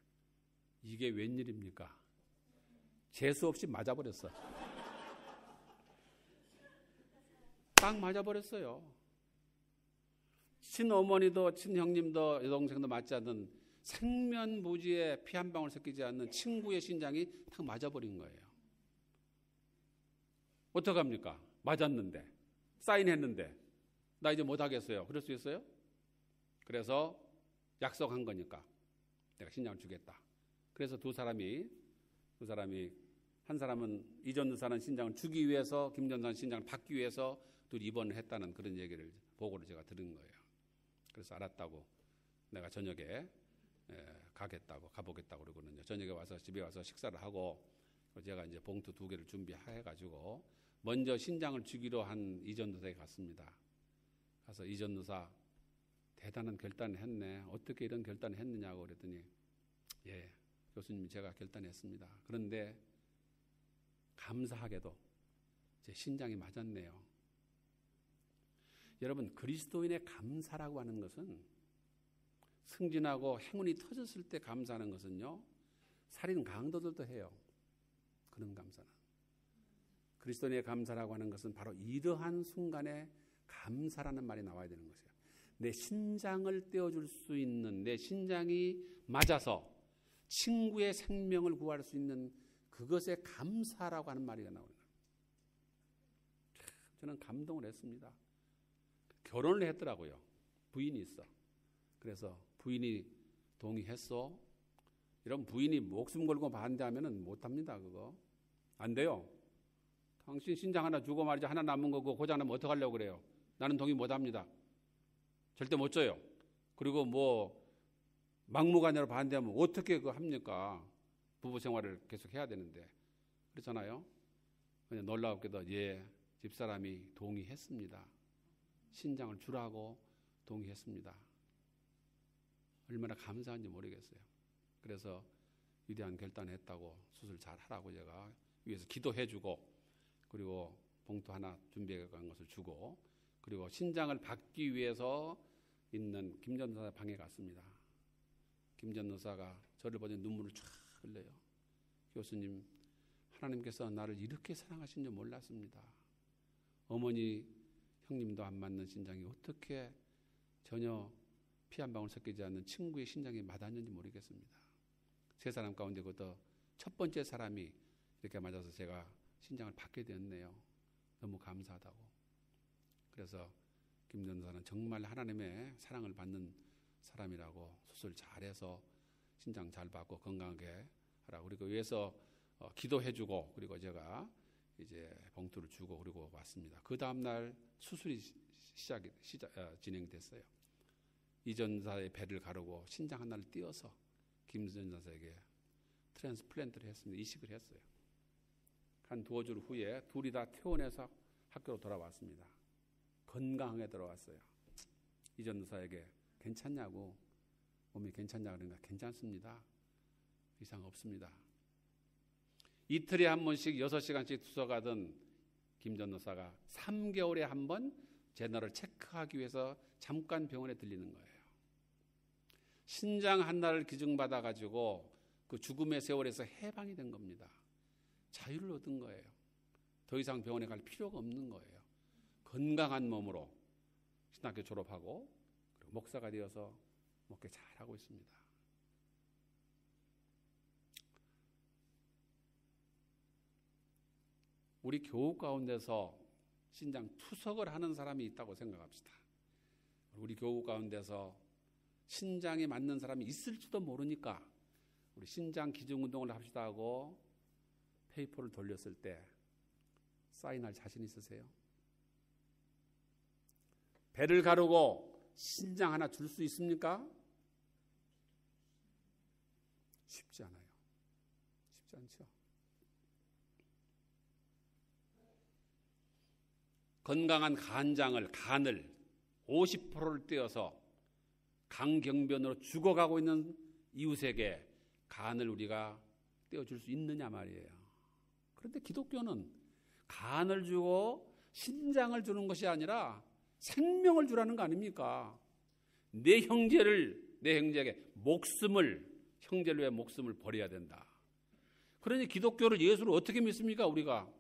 이게 웬일입니까? 재수 없이 맞아버렸어. 딱 맞아버렸어요. 친어머니도 친형님도 여동생도 맞지 않는 생면부지에 피 한 방울 섞이지 않는 친구의 신장이 딱 맞아버린 거예요. 어떡합니까? 맞았는데 사인했는데 나 이제 못하겠어요. 그럴 수 있어요? 그래서 약속한 거니까 내가 신장을 주겠다. 그래서 두 사람이 한 사람은 이전누사는 신장을 주기 위해서 김전사는 신장을 받기 위해서 둘이 입원을 했다는 그런 얘기를 보고를 제가 들은 거예요. 그래서 알았다고 내가 저녁에 가보겠다고 그러거든요. 저녁에 와서 집에 와서 식사를 하고 제가 이제 봉투 2개를 준비해가지고 먼저 신장을 주기로 한 이전누사에 갔습니다. 가서 이전누사 대단한 결단을 했네. 어떻게 이런 결단을 했느냐고 그랬더니 예, 교수님 제가 결단했습니다. 그런데 감사하게도 제 신장이 맞았네요. 여러분, 그리스도인의 감사라고 하는 것은, 승진하고 행운이 터졌을 때 감사하는 것은요, 살인 강도들도 해요. 그런 감사는. 그리스도인의 감사라고 하는 것은 바로 이러한 순간에 감사라는 말이 나와야 되는 것이에요. 내 신장을 떼어줄 수 있는, 내 신장이 맞아서 친구의 생명을 구할 수 있는 그것에 감사라고 하는 말이 나오는 거예요. 저는 감동을 했습니다. 결혼을 했더라고요. 부인이 있어. 그래서 부인이 동의했어. 이런 부인이 목숨 걸고 반대하면 못합니다. 그거 안 돼요. 당신 신장 하나 주고 말이지, 하나 남은 거고 고장나면 어떡하려고 그래요. 나는 동의 못합니다. 절대 못 줘요. 그리고 뭐 막무가내로 반대하면 어떻게 그거 합니까? 부부 생활을 계속 해야 되는데. 그렇잖아요. 그냥 놀랍게도 집사람이 동의했습니다. 신장을 주라고 동의했습니다. 얼마나 감사한지 모르겠어요. 그래서 위대한 결단을 했다고, 수술 잘 하라고 제가 위에서 기도해주고, 그리고 봉투 하나 준비해 간 것을 주고, 그리고 신장을 받기 위해서 있는 김전 의사 방에 갔습니다. 김전 의사가 저를 보니 눈물을 쫙 흘려요. 교수님, 하나님께서 나를 이렇게 사랑하신 줄 몰랐습니다. 어머니, 형님도 안 맞는 신장이 어떻게 전혀 피 한 방울 섞이지 않는 친구의 신장이 맞았는지 모르겠습니다. 세 사람 가운데 그것도 첫 번째 사람이 이렇게 맞아서 제가 신장을 받게 되었네요. 너무 감사하다고. 그래서 김전사는 정말 하나님의 사랑을 받는 사람이라고, 수술 잘해서 신장 잘 받고 건강하게 하라고, 그리고 위해서 기도해주고, 그리고 제가 이제 봉투를 주고 그리고 왔습니다. 그 다음날 수술이 진행됐어요. 이 전사의 배를 가르고 신장 하나를 띄어서 김 전사에게 트랜스플랜트를 했습니다. 이식을 했어요. 한 두어 주 후에 둘이 다 퇴원해서 학교로 돌아왔습니다. 건강하게 돌아왔어요. 이 전사에게 괜찮냐고, 몸이 괜찮냐 그러니까 괜찮습니다. 이상 없습니다. 이틀에 한 번씩 6시간씩 투석하던 김 전도사가 3개월에 한 번 제너를 체크하기 위해서 잠깐 병원에 들리는 거예요. 신장 하나를 기증받아가지고 그 죽음의 세월에서 해방이 된 겁니다. 자유를 얻은 거예요. 더 이상 병원에 갈 필요가 없는 거예요. 건강한 몸으로 신학교 졸업하고 그리고 목사가 되어서 목회 잘하고 있습니다. 우리 교우 가운데서 신장 투석을 하는 사람이 있다고 생각합시다. 우리 교우 가운데서 신장에 맞는 사람이 있을지도 모르니까 우리 신장 기증 운동을 합시다 하고 페이퍼를 돌렸을 때 사인할 자신 있으세요? 배를 가르고 신장 하나 줄 수 있습니까? 쉽지 않아요. 쉽지 않죠. 건강한 간을 50%를 떼어서 강경변으로 죽어가고 있는 이웃에게 간을 우리가 떼어줄 수 있느냐 말이에요. 그런데 기독교는 간을 주고 신장을 주는 것이 아니라 생명을 주라는 거 아닙니까? 내 형제에게 형제를 위해 목숨을 버려야 된다. 그러니 기독교를, 예수를 어떻게 믿습니까? 우리가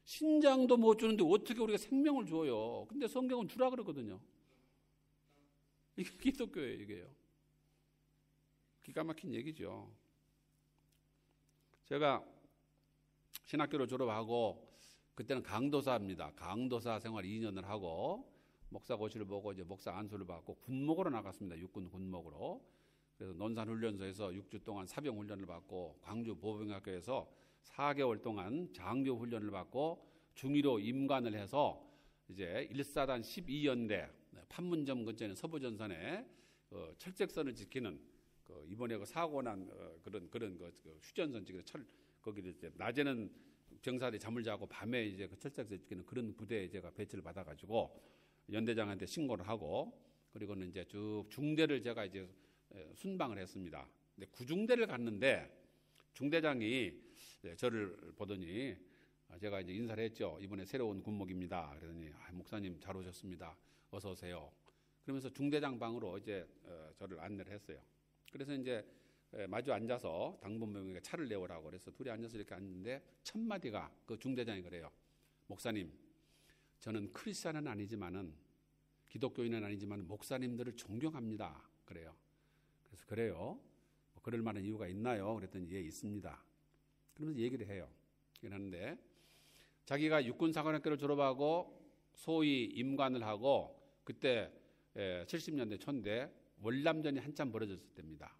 신장도 못 주는데 어떻게 우리가 생명을 줘요? 근데 성경은 주라 그러거든요. 이게 기독교예요, 이게요. 기가 막힌 얘기죠. 제가 신학교를 졸업하고 그때는 강도사입니다. 강도사 생활 2년을 하고 목사 고시를 보고 이제 목사 안수를 받고 군목으로 나갔습니다. 육군 군목으로. 그래서 논산훈련소에서 6주 동안 사병 훈련을 받고 광주 보병학교에서 4개월 동안 장교 훈련을 받고 중위로 임관을 해서 이제 1사단 12연대 판문점 근처에 서부전선에 철책선을 지키는 이번에 사고 난 그런 휴전선 지키는 거기를 이제 낮에는 병사들이 잠을 자고 밤에 이제 그 철책선을 지키는 그런 부대에 제가 배치를 받아가지고 연대장한테 신고를 하고, 그리고는 이제 쭉 중대를 제가 이제 순방을 했습니다. 근데 구중대를 갔는데 중대장이 저를 보더니 제가 이제 인사를 했죠. 이번에 새로운 군목입니다. 그러더니 목사님 잘 오셨습니다. 어서 오세요. 그러면서 중대장 방으로 이제 저를 안내를 했어요. 그래서 이제 마주 앉아서 당번병에게 차를 내오라고 그래서 둘이 앉아서 이렇게 앉는데 첫 마디가 그 중대장이 그래요. 목사님, 저는 크리스찬은 아니지만은 기독교인은 아니지만 목사님들을 존경합니다. 그래요. 그래서 그래요. 뭐 그럴 만한 이유가 있나요? 그랬더니 예, 있습니다. 그러면서 얘기를 해요. 그러는데 자기가 육군사관학교를 졸업하고 소위 임관을 하고 그때 70년대 초인데 월남전이 한참 벌어졌을 때입니다.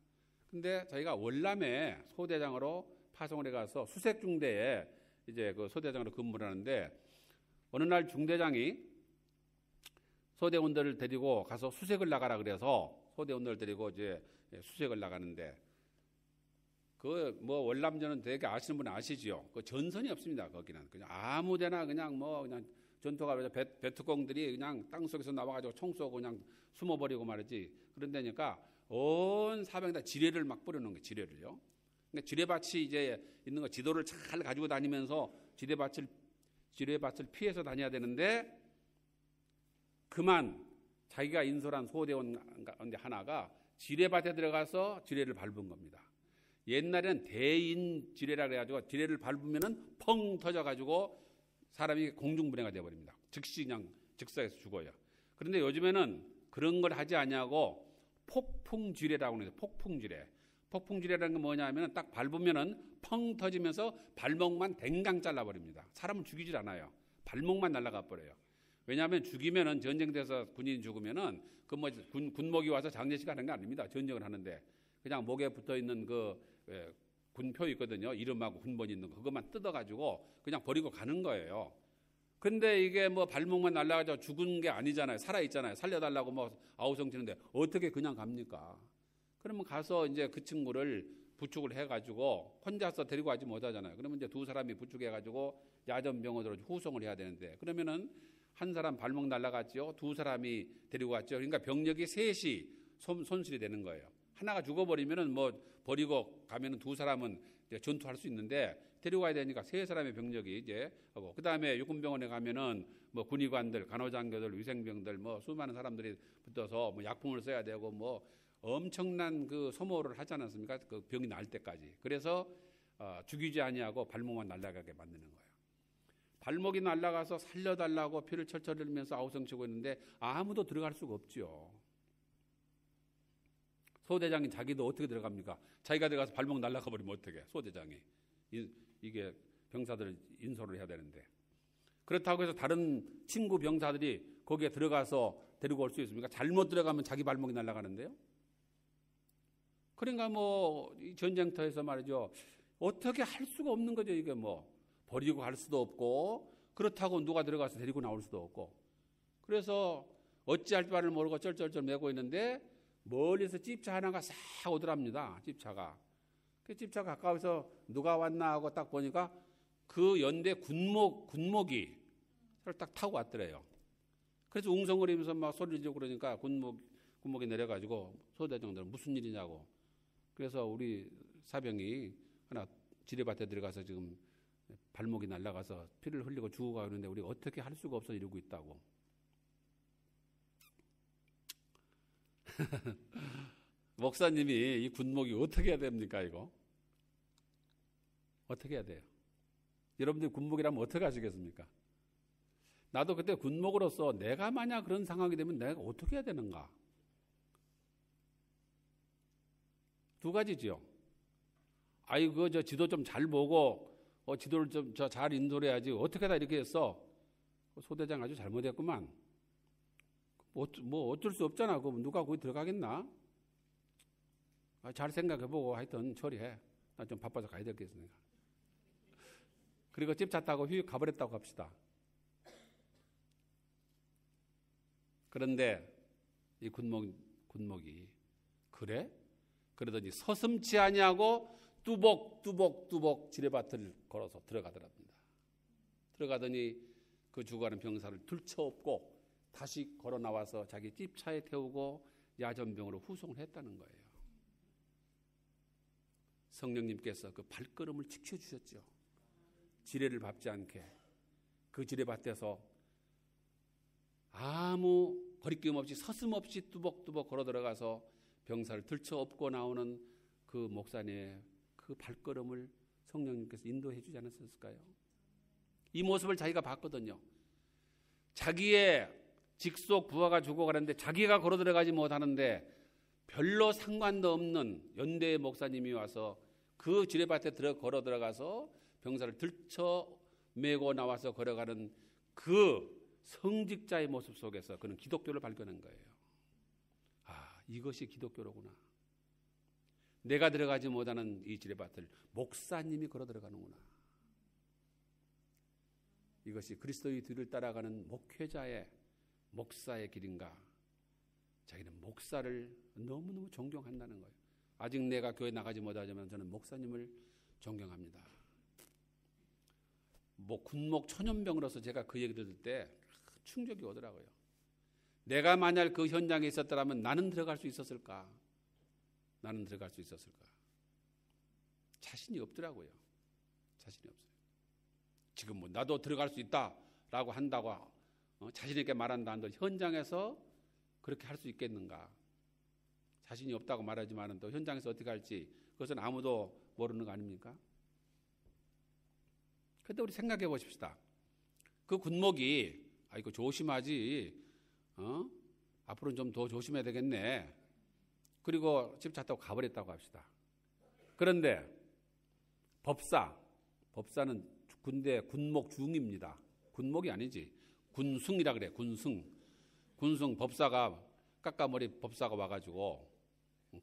근데 자기가 월남에 소대장으로 파송을 해가서 수색중대에 이제 그 소대장으로 근무를 하는데 어느 날 중대장이 소대원들을 데리고 가서 수색을 나가라 그래서 소대원들을 데리고 이제 수색을 나가는데 그 뭐 월남전은 되게 아시는 분은 아시지요. 그 전선이 없습니다. 거기는 그냥 아무데나 그냥 뭐 그냥 전투가 베트공들이 그냥 땅 속에서 나와가지고 총 쏘고 그냥 숨어버리고 말이지. 그런데니까 온 사병이 다 지뢰를 막 뿌려놓은 거예요. 지뢰를요. 그러니까 지뢰밭이 이제 있는 거 지도를 잘 가지고 다니면서 지뢰밭을 피해서 다녀야 되는데 그만 자기가 인솔한 소대원 하나가 지뢰밭에 들어가서 지뢰를 밟은 겁니다. 옛날에는 대인 지뢰라 그래가지고 지뢰를 밟으면은 펑 터져가지고 사람이 공중분해가 되어버립니다. 즉시 그냥 즉사에서 죽어요. 그런데 요즘에는 그런 걸 하지 않냐고 폭풍지뢰라고 해요. 폭풍지뢰. 폭풍지뢰라는 게 뭐냐면은 딱 밟으면은 펑 터지면서 발목만 댕강 잘라버립니다. 사람을 죽이질 않아요. 발목만 날아가 버려요. 왜냐하면 죽이면은 전쟁돼서 군인이 죽으면은 그 뭐 군목이 와서 장례식 하는 게 아닙니다. 전쟁을 하는데 그냥 목에 붙어 있는 그 군표 있거든요. 이름하고 군번 있는 거 그것만 뜯어가지고 그냥 버리고 가는 거예요. 근데 이게 뭐 발목만 날아가지고 죽은 게 아니잖아요. 살아 있잖아요. 살려달라고 뭐 아우성 치는데 어떻게 그냥 갑니까? 그러면 가서 이제 그 친구를 부축을 해가지고 혼자서 데리고 가지 못하잖아요. 그러면 이제 두 사람이 부축해가지고 야전병원으로 후송을 해야 되는데 그러면은 한 사람 발목 날아갔죠. 두 사람이 데리고 갔죠. 그러니까 병력이 셋이 손실이 되는 거예요. 하나가 죽어버리면은 뭐 버리고 가면은 두 사람은 이제 전투할 수 있는데 데리고 가야 되니까 세 사람의 병력이 이제 하고 그 다음에 육군병원에 가면은 뭐 군의관들, 간호장교들, 위생병들 뭐 수많은 사람들이 붙어서 뭐 약품을 써야 되고 뭐 엄청난 그 소모를 하지 않았습니까? 그 병이 날 때까지. 그래서 죽이지 아니하고 발목만 날아가게 만드는 거예요. 발목이 날아가서 살려달라고 피를 철철 흘리면서 아우성치고 있는데 아무도 들어갈 수가 없죠. 소대장이 자기도 어떻게 들어갑니까? 자기가 들어가서 발목 날아가 버리면 어떻게? 소대장이 이게 병사들 인솔을 해야 되는데 그렇다고 해서 다른 친구 병사들이 거기에 들어가서 데리고 올 수 있습니까? 잘못 들어가면 자기 발목이 날아가는데요. 그러니까 뭐 이 전쟁터에서 말이죠. 어떻게 할 수가 없는 거죠. 이게 뭐 버리고 갈 수도 없고 그렇다고 누가 들어가서 데리고 나올 수도 없고 그래서 어찌할 바를 모르고 쩔쩔쩔 매고 있는데 멀리서 집차 하나가 싹 오더랍니다. 집차가. 그 집차 가까워서 누가 왔나 하고 딱 보니까 그 연대 군목이 저를 딱 타고 왔더래요. 그래서 웅성거리면서 막 소리를 지르고 그러니까 군목이 내려가지고 소대장들은 무슨 일이냐고. 그래서 우리 사병이 하나 지뢰밭에 들어가서 지금 발목이 날아가서 피를 흘리고 죽어가고 있는데 우리가 어떻게 할 수가 없어 이러고 있다고. 목사님이 이 군목이 어떻게 해야 됩니까 이거? 어떻게 해야 돼요? 여러분들이 군목이라면 어떻게 하시겠습니까? 나도 그때 군목으로서 내가 만약 그런 상황이 되면 내가 어떻게 해야 되는가? 두 가지죠. 아이고 저 지도 좀 잘 보고 지도를 좀 잘 인솔해야지. 어떻게 다 이렇게 했어? 소대장 아주 잘못했구만. 뭐 어쩔 수 없잖아. 그럼 누가 거기 들어가겠나? 잘 생각해보고 하여튼 처리해. 나 좀 바빠서 가야 되겠으니까. 그리고 집차 타고 휙 가버렸다고 합시다. 그런데 이 군목이 그래? 그러더니 서슴지 아니하고 뚜벅 지뢰밭을 걸어서 들어가더랍니다. 들어가더니 그 죽어가는 병사를 들쳐업고 다시 걸어 나와서 자기 집차에 태우고 야전병으로 후송을 했다는 거예요. 성령님께서 그 발걸음을 지켜주셨죠. 지뢰를 밟지 않게. 그 지뢰밭에서 아무 거리낌 없이 서슴없이 뚜벅뚜벅 걸어 들어가서 병사를 들쳐 업고 나오는 그 목사님의 그 발걸음을 성령님께서 인도해 주지 않았을까요? 이 모습을 자기가 봤거든요. 자기의 직속 부하가 죽어가는데 자기가 걸어 들어가지 못하는데 별로 상관도 없는 연대의 목사님이 와서 그 지뢰밭에 걸어 들어가서 병사를 들쳐 메고 나와서 걸어가는 그 성직자의 모습 속에서 그는 기독교를 발견한 거예요. 아, 이것이 기독교로구나. 내가 들어가지 못하는 이 지뢰밭을 목사님이 걸어 들어가는구나. 이것이 그리스도의 뒤를 따라가는 목회자의 목사의 길인가. 자기는 목사를 너무너무 존경한다는 거예요. 아직 내가 교회 나가지 못하지만 저는 목사님을 존경합니다. 뭐 군목 천연병으로서 제가 그 얘기 들을 때 충격이 오더라고요. 내가 만약 그 현장에 있었더라면 나는 들어갈 수 있었을까? 나는 들어갈 수 있었을까? 자신이 없더라고요. 자신이 없어요. 지금 뭐 나도 들어갈 수 있다라고 한다고 자신 있게 말한다 한들 현장에서 그렇게 할 수 있겠는가? 자신이 없다고 말하지만 또 현장에서 어떻게 할지 그것은 아무도 모르는 거 아닙니까? 그런데 우리 생각해 보십시다. 그 군목이 이거 조심하지. 앞으로는 좀 더 조심해야 되겠네. 그리고 집 차 타고 가버렸다고 합시다. 그런데 법사는 군대 군목 중입니다. 군목이 아니지. 군승이라 그래. 군승 법사가 깎아머리 법사가 와가지고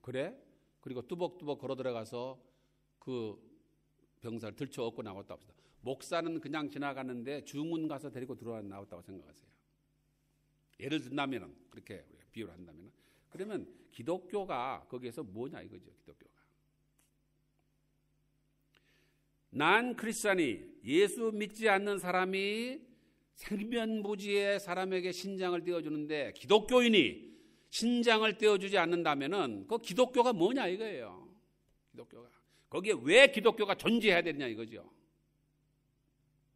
그래? 그리고 뚜벅뚜벅 걸어 들어가서 그 병사를 들쳐 업고 나왔다고 합시다. 목사는 그냥 지나가는데 중군 가서 데리고 나왔다고 생각하세요. 예를 든다면 그렇게 비유를 한다면 그러면 기독교가 거기에서 뭐냐 이거죠. 기독교가 난 크리스찬이 예수 믿지 않는 사람이 생면부지의 사람에게 신장을 떼어주는데 기독교인이 신장을 떼어주지 않는다면은 그 기독교가 뭐냐 이거예요. 기독교가 거기에 왜 기독교가 존재해야 되느냐 이거죠.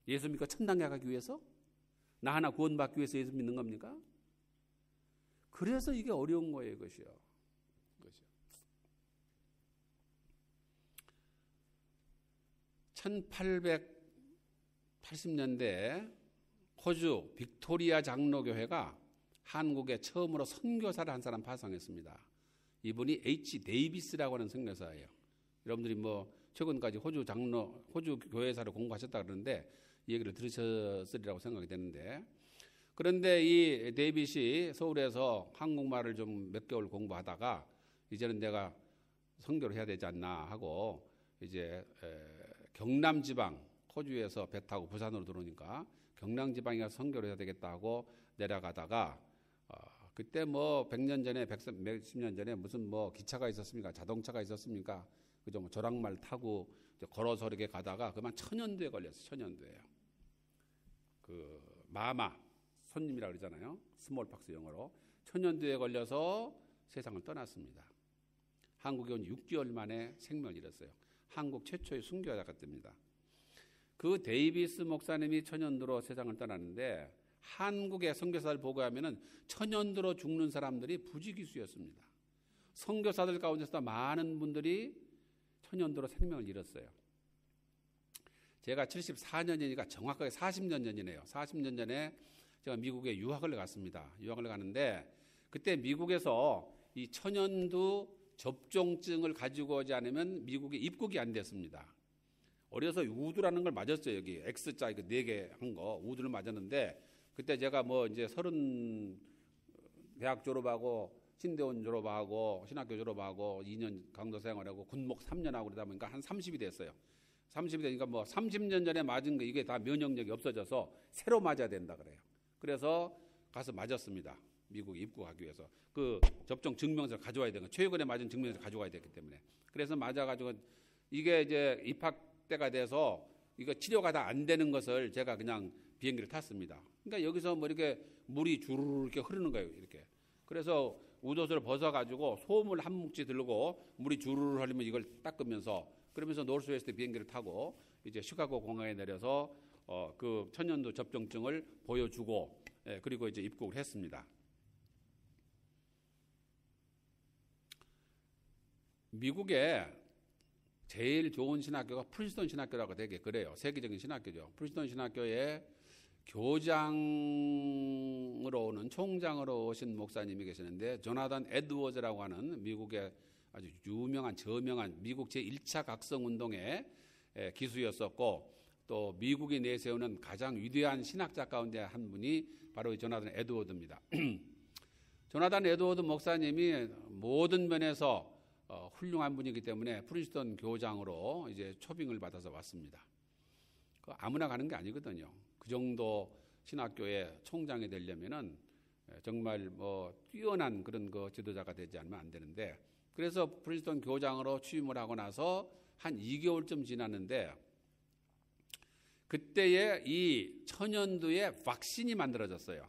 예수 믿고 천당에 가기 위해서? 나 하나 구원받기 위해서 예수 믿는 겁니까? 그래서 이게 어려운 거예요, 이것이요. 1880년대 호주 빅토리아 장로교회가 한국에 처음으로 선교사를 한 사람 파송했습니다. 이분이 H. 데이비스라고 하는 선교사예요. 여러분들이 뭐 최근까지 호주 교회사를 공부하셨다 그러는데 이 얘기를 들으셨으리라고 생각이 되는데, 그런데 이 데이빗이 서울에서 한국말을 좀 몇 개월 공부하다가 이제는 내가 선교를 해야 되지 않나 하고 이제 경남지방, 호주에서 배 타고 부산으로 들어오니까 경남지방에 가서 선교를 해야 되겠다 하고 내려가다가 그때 뭐 100년 전에 몇십 년 전에 무슨 뭐 기차가 있었습니까? 자동차가 있었습니까? 그죠? 뭐 조랑말 타고 걸어서 이렇게 가다가 그만 천연두에 걸렸어요. 천연두에요. 그 마마 손님이라고 그러잖아요. 스몰박스 영어로. 천연두에 걸려서 세상을 떠났습니다. 한국에 온 6개월 만에 생명을 잃었어요. 한국 최초의 순교자가 됩니다. 그 데이비스 목사님이 천연두로 세상을 떠났는데 한국의 선교사를 보고하면은 천연두로 죽는 사람들이 부지기수였습니다. 선교사들 가운데서 많은 분들이 천연두로 생명을 잃었어요. 제가 74년이니까 정확하게 40년 전이네요. 40년 전에 제가 미국에 유학을 갔습니다. 유학을 가는데 그때 미국에서 이 천연두 접종증을 가지고 오지 않으면 미국에 입국이 안 됐습니다. 어려서 우두라는 걸 맞았어요. 여기 X자 이거 4개 한 거 우두를 맞았는데 그때 제가 뭐 이제 30 대학 졸업하고 신대원 졸업하고 신학교 졸업하고 2년 강도 생활하고 군목 3년 하고 그러다 보니까 한 30이 됐어요. 30이 되니까 뭐 30년 전에 맞은 거 이게 다 면역력이 없어져서 새로 맞아야 된다 그래요. 그래서 가서 맞았습니다. 미국에 입국하기 위해서 그 접종 증명서를 가져와야 되는 거, 최근에 맞은 증명서를 가져와야 되기 때문에 그래서 맞아가지고 이게 이제 입학 때가 돼서 이거 치료가 다 안 되는 것을 제가 그냥 비행기를 탔습니다. 그러니까 여기서 뭐 이렇게 물이 주르르 이렇게 흐르는 거예요. 이렇게. 그래서 웃옷을 벗어가지고 솜을 한 뭉치 들고 물이 주르르 흘리면 이걸 닦으면서 그러면서 노스웨스트 비행기를 타고 이제 시카고 공항에 내려서 그 천연두 접종증을 보여주고 그리고 이제 입국을 했습니다. 미국에 제일 좋은 신학교가 프린스턴 신학교라고 되게 그래요. 세계적인 신학교죠. 프린스턴 신학교에 교장으로 오는 총장으로 오신 목사님이 계시는데 조나단 에드워즈라고 하는 미국의 아주 유명한 저명한 미국 제1차 각성운동의 기수였었고 또 미국이 내세우는 가장 위대한 신학자 가운데 한 분이 바로 조나단 에드워드입니다. 조나단 에드워드 목사님이 모든 면에서 훌륭한 분이기 때문에 프린스턴 교장으로 이제 초빙을 받아서 왔습니다. 아무나 가는 게 아니거든요. 그 정도 신학교의 총장이 되려면은 정말 뛰어난 그런 지도자가 되지 않으면 안 되는데 그래서 프린스턴 교장으로 취임을 하고 나서 한 2개월쯤 지났는데 그때에 이 천연두의 vak신이 만들어졌어요.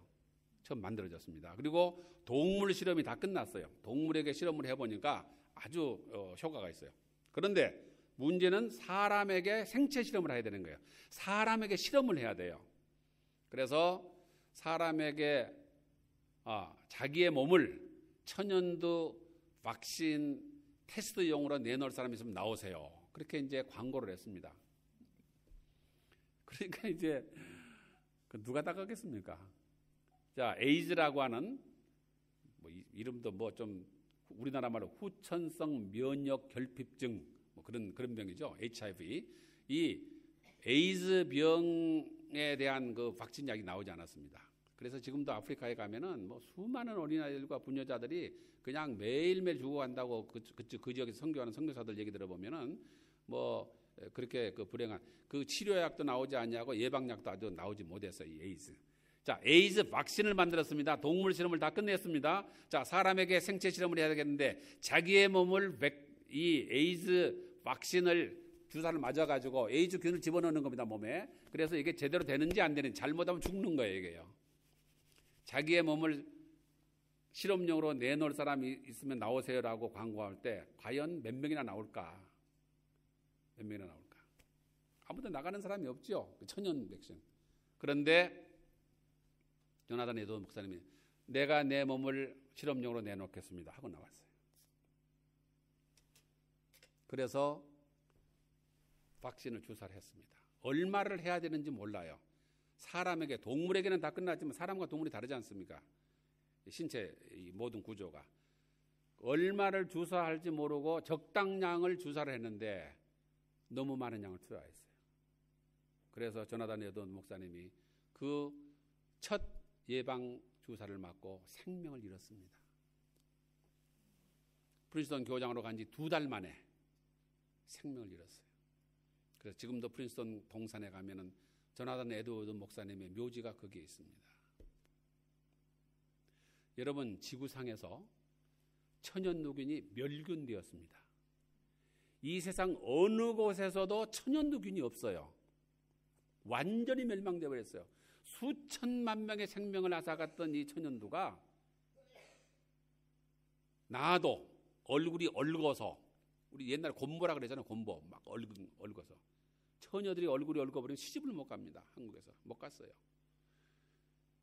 처음 만들어졌습니다. 그리고 동물 실험이 다 끝났어요. 동물에게 실험을 해보니까 아주 효과가 있어요. 그런데 문제는 사람에게 생체 실험을 해야 되는 거예요. 사람에게 실험을 해야 돼요. 그래서 사람에게 자기의 몸을 천연두 vak신 테스트용으로 내놓을 사람이 있으면 나오세요. 그렇게 이제 광고를 했습니다. 그러니까 이제 누가 다 가겠습니까? 자, 에이즈라고 하는 이름도 좀 우리나라 말로 후천성 면역 결핍증 그런 병이죠. HIV. 이 에이즈 병에 대한 그 vak신 약이 나오지 않았습니다. 그래서 지금도 아프리카에 가면은 수많은 어린아이들과 부녀자들이 그냥 매일매일 죽어간다고 그 지역에서 선교하는 선교사들 얘기 들어보면은 그렇게 그 불행한 그 치료약도 나오지 않냐고 예방약도 아주 나오지 못했어요. 이 에이즈. 자, 에이즈 vak신을 만들었습니다. 동물 실험을 다 끝냈습니다. 자, 사람에게 생체 실험을 해야 되겠는데 자기의 몸을 이 에이즈 vak신을 주사를 맞아가지고 에이즈균을 집어넣는 겁니다, 몸에. 그래서 이게 제대로 되는지 안 되는지 잘못하면 죽는 거예요, 이게요. 자기의 몸을 실험용으로 내놓을 사람이 있으면 나오세요라고 광고할 때 과연 몇 명이나 나올까? 몇 명이나 나올까? 아무도 나가는 사람이 없죠. 천연 백신. 그런데 조나단 에드워드 목사님이 내가 내 몸을 실험용으로 내놓겠습니다 하고 나왔어요. 그래서 vak신을 주사를 했습니다. 얼마를 해야 되는지 몰라요. 사람에게, 동물에게는 다 끝났지만 사람과 동물이 다르지 않습니까? 신체 이 모든 구조가. 얼마를 주사할지 모르고 적당량을 주사를 했는데 너무 많은 양을 투여했어요. 그래서 조나단 에드워드 목사님이 그 첫 예방 주사를 맞고 생명을 잃었습니다. 프린스턴 교장으로 간 지 2달 만에 생명을 잃었어요. 그래서 지금도 프린스턴 동산에 가면은 조나단 에드워드 목사님의 묘지가 거기에 있습니다. 여러분, 지구상에서 천연두균이 멸균되었습니다. 이 세상 어느 곳에서도 천연두균이 없어요. 완전히 멸망되어 버렸어요. 수천만 명의 생명을 앗아갔던 이 천연두가 나도 얼굴이 얼거서, 우리 옛날에 곰보라 그러잖아요. 곰보 막 얼거서 처녀들이 얼굴이 얼거버리면 시집을 못 갑니다. 한국에서 못 갔어요.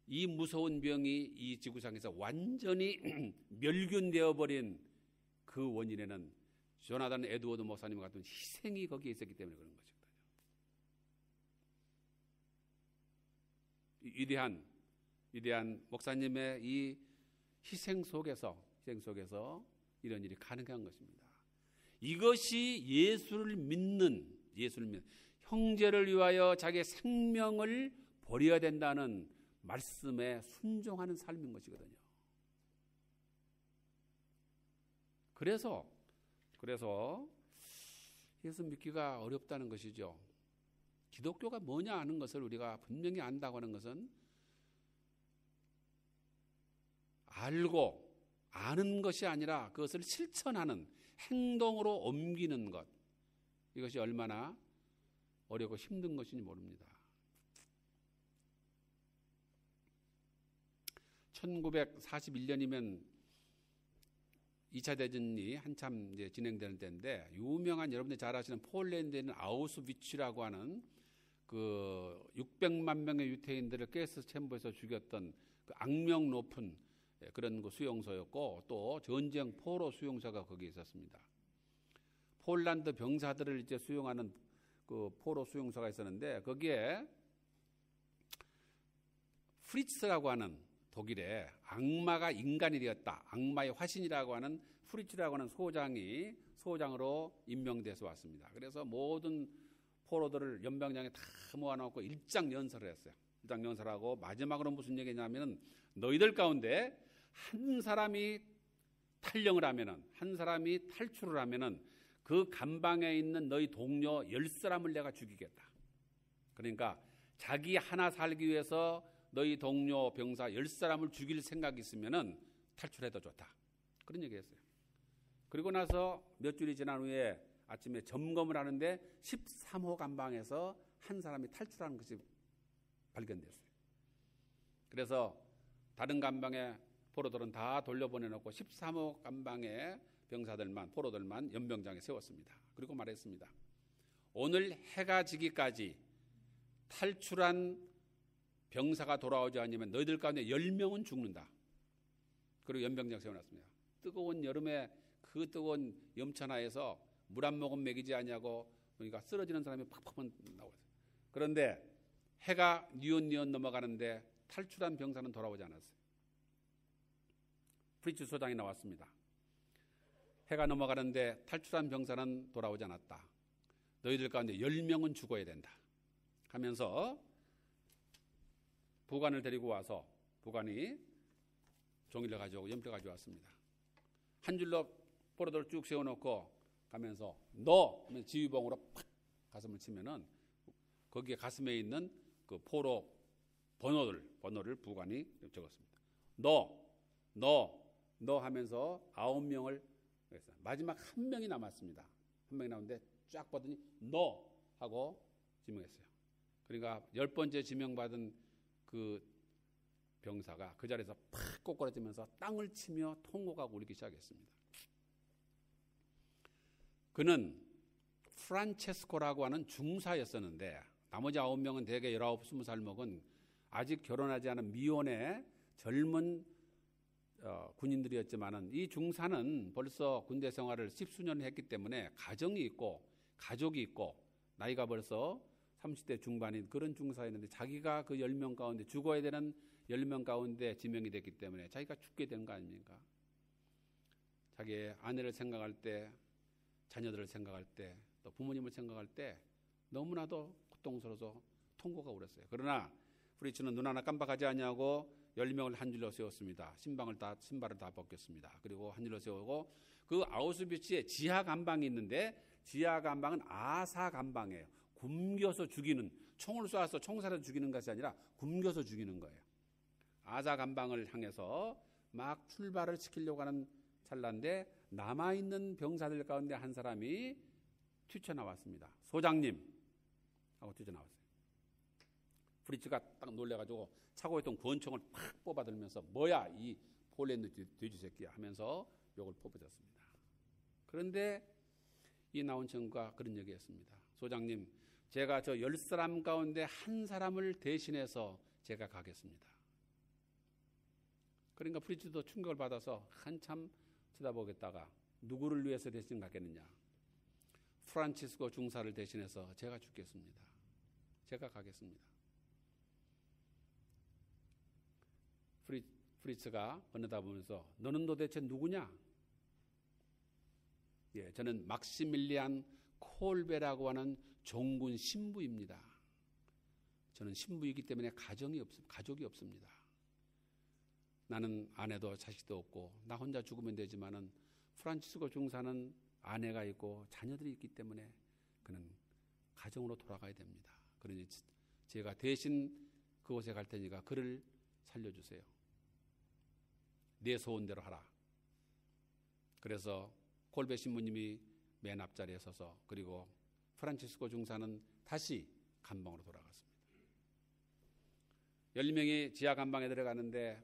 이 무서운 병이 이 지구상에서 완전히 멸균되어 버린 그 원인에는 조나단 에드워드 목사님 같은 희생이 거기에 있었기 때문에 그런 거죠. 위대한 목사님의 이 희생 속에서 이런 일이 가능한 것입니다. 이것이 예수를 믿는 형제를 위하여 자기의 생명을 버려야 된다는 말씀에 순종하는 삶인 것이거든요. 그래서 예수 믿기가 어렵다는 것이죠. 기독교가 뭐냐 하는 것을 우리가 분명히 안다고 하는 것은 알고 아는 것이 아니라 그것을 실천하는, 행동으로 옮기는 것, 이것이 얼마나 어렵고 힘든 것인지 모릅니다. 1941년이면 2차 대전이 한참 이제 진행되는 때인데 유명한 여러분들이 잘 아시는 폴란드에 있는 아우슈비츠라고 하는 그 600만 명의 유태인들을 가스 챔버에서 죽였던 그 악명 높은 그런 그 수용소였고 또 전쟁 포로 수용소가 거기에 있었습니다. 폴란드 병사들을 이제 수용하는 그 포로 수용소가 있었는데 거기에 프리츠라고 하는 독일의 악마가 인간이 되었다. 악마의 화신이라고 하는 프리츠라고 하는 소장으로 임명돼서 왔습니다. 그래서 모든 포로들을 연병장에 다 모아놓고 일장 연설을 했어요. 일장 연설하고 마지막으로 무슨 얘기냐면은 너희들 가운데 한 사람이 탈영을 하면은 한 사람이 탈출을 하면은 그 감방에 있는 너희 동료 10사람을 내가 죽이겠다. 그러니까 자기 하나 살기 위해서 너희 동료 병사 10사람을 죽일 생각이 있으면은 탈출해도 좋다. 그런 얘기했어요. 그리고 나서 몇 줄이 지난 후에 아침에 점검을 하는데 13호 감방에서 한 사람이 탈출하는 것이 발견됐어요. 그래서 다른 감방에 포로들은 다 돌려보내놓고 13호 감방에 병사들만 포로들만 연병장에 세웠습니다. 그리고 말했습니다. 오늘 해가 지기까지 탈출한 병사가 돌아오지 않으면 너희들 가운데 10명은 죽는다. 그리고 연병장 세워놨습니다. 뜨거운 여름에 그 뜨거운 염천하에서 물 한 모금 먹이지 않냐고 그러니까 쓰러지는 사람이 팍팍 나오죠. 그런데 해가 뉘엿뉘엿 넘어가는데 탈출한 병사는 돌아오지 않았어요. 프리츠 소장이 나왔습니다. 해가 넘어가는데 탈출한 병사는 돌아오지 않았다. 너희들 가운데 10명은 죽어야 된다. 하면서 부관을 데리고 와서 부관이 종이를 가져오고 연필을 가져왔습니다. 한 줄로 포로들을 쭉 세워놓고 가면서 너 하면 지휘봉으로 팍 가슴을 치면은 거기에 가슴에 있는 그 포로 번호를 부관이 적었습니다. 너 하면서 9명을 했어요. 마지막 한 명이 남았습니다. 한 명이 남았는데 쫙 보더니 너 하고 지명했어요. 그러니까 10번째 지명받은 그 병사가 그 자리에서 팍 꼬꾸라지면서 땅을 치며 통곡하고 울기 시작했습니다. 그는 프란체스코라고 하는 중사였었는데 나머지 9명은 대개 19, 20살 먹은 아직 결혼하지 않은 미혼의 젊은 군인들이었지만은 이 중사는 벌써 군대 생활을 10수년 했기 때문에 가정이 있고 가족이 있고 나이가 벌써 30대 중반인 그런 중사였는데 자기가 그 10명 가운데 죽어야 되는 10명 가운데 지명이 됐기 때문에 자기가 죽게 된 거 아닙니까? 자기의 아내를 생각할 때 자녀들을 생각할 때 또 부모님을 생각할 때 너무나도 고통스러워서 통고가 울었어요. 그러나 프리츠는 눈 하나 깜빡하지 않냐고 10명을 한 줄로 세웠습니다. 신발을 다 벗겼습니다. 그리고 한 줄로 세우고 그 아우슈비츠에 지하 감방이 있는데 지하 감방은 아사 감방이에요. 굶겨서 죽이는 총을 쏴서 총살해서 죽이는 것이 아니라 굶겨서 죽이는 거예요. 아사 감방을 향해서 막 출발을 시키려고 하는 찰나인데 남아있는 병사들 가운데 한 사람이 튀쳐나왔습니다. 소장님 하고 튀쳐나왔어요. 프리츠가 딱 놀래가지고 차고 있던 권총을 팍 뽑아들면서 뭐야 이 폴란드 돼지 새끼야 하면서 욕을 퍼붓었습니다. 그런데 이 나온 친구가 그런 얘기했습니다. 소장님 제가 저 10사람 가운데 한 사람을 대신해서 제가 가겠습니다. 그러니까 프리츠도 충격을 받아서 한참 쳐다보겠다가 누구를 위해서 대신 가겠느냐. 프란치스코 중사를 대신해서 제가 죽겠습니다. 제가 가겠습니다. 프리츠가 건너다보면서 너는 도대체 누구냐? 예, 저는 막시밀리안 콜베라고 하는 종군 신부입니다. 저는 신부이기 때문에 가족이 없습니다. 나는 아내도 자식도 없고 나 혼자 죽으면 되지만은 프란치스코 중사는 아내가 있고 자녀들이 있기 때문에 그는 가정으로 돌아가야 됩니다. 그러니 제가 대신 그곳에 갈 테니까 그를 살려주세요. 내 소원대로 하라. 그래서 콜베 신부님이 맨 앞자리에 서서 그리고 프란치스코 중사는 다시 감방으로 돌아갔습니다. 10명이 지하 감방에 들어가는데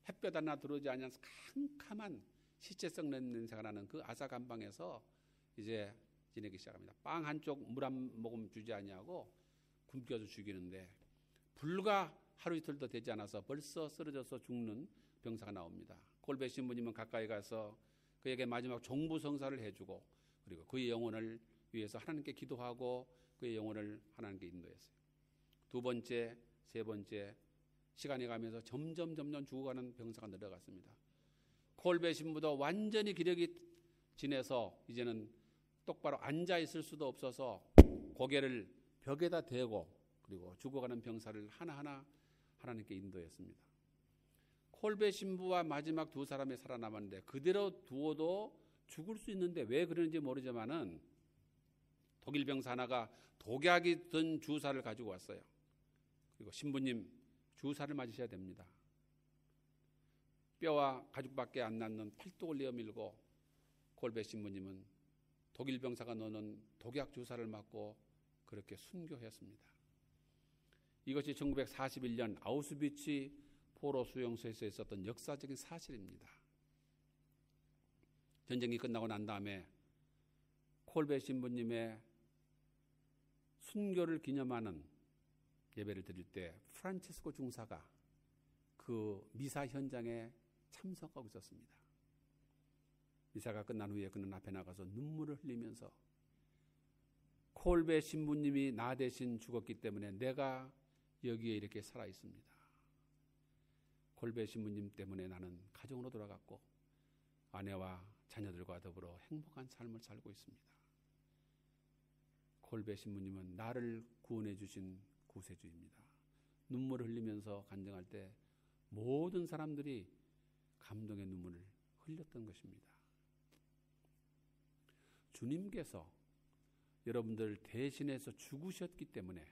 햇볕 하나 들어오지 않는 캄캄한 시체성 냄새가 나는 그 아사간방에서 이제 지내기 시작합니다. 빵 한쪽 물 한 모금 주지 아니하고 굶겨서 죽이는데 불과 하루 이틀 더 되지 않아서 벌써 쓰러져서 죽는 병사가 나옵니다. 콜베 신부님은 가까이 가서 그에게 마지막 종부성사를 해주고 그리고 그의 영혼을 위해서 하나님께 기도하고 그의 영혼을 하나님께 인도했어요. 두 번째, 세 번째 시간이 가면서 점점 죽어가는 병사가 늘어갔습니다. 콜베 신부도 완전히 기력이 지내서 이제는 똑바로 앉아 있을 수도 없어서 고개를 벽에다 대고 그리고 죽어가는 병사를 하나하나 하나님께 인도했습니다. 콜베 신부와 마지막 두 사람이 살아남았는데 그대로 두어도 죽을 수 있는데 왜 그러는지 모르지만은 독일 병사 하나가 독약이 든 주사를 가지고 왔어요. 그리고 신부님 주사를 맞으셔야 됩니다. 뼈와 가죽밖에 안 남는 팔뚝을 내어밀고 콜베 신부님은 독일 병사가 넣는 독약 주사를 맞고 그렇게 순교했습니다. 이것이 1941년 아우슈비츠 포로 수용소에서 있었던 역사적인 사실입니다. 전쟁이 끝나고 난 다음에 콜베 신부님의 순교를 기념하는 예배를 드릴 때 프란치스코 중사가 그 미사 현장에 참석하고 있었습니다. 미사가 끝난 후에 그는 앞에 나가서 눈물을 흘리면서 콜베 신부님이 나 대신 죽었기 때문에 내가 여기에 이렇게 살아 있습니다. 콜베 신부님 때문에 나는 가정으로 돌아갔고 아내와 자녀들과 더불어 행복한 삶을 살고 있습니다. 콜베 신부님은 나를 구원해 주신 구세주입니다. 눈물을 흘리면서 간증할 때 모든 사람들이 감동의 눈물을 흘렸던 것입니다. 주님께서 여러분들 대신해서 죽으셨기 때문에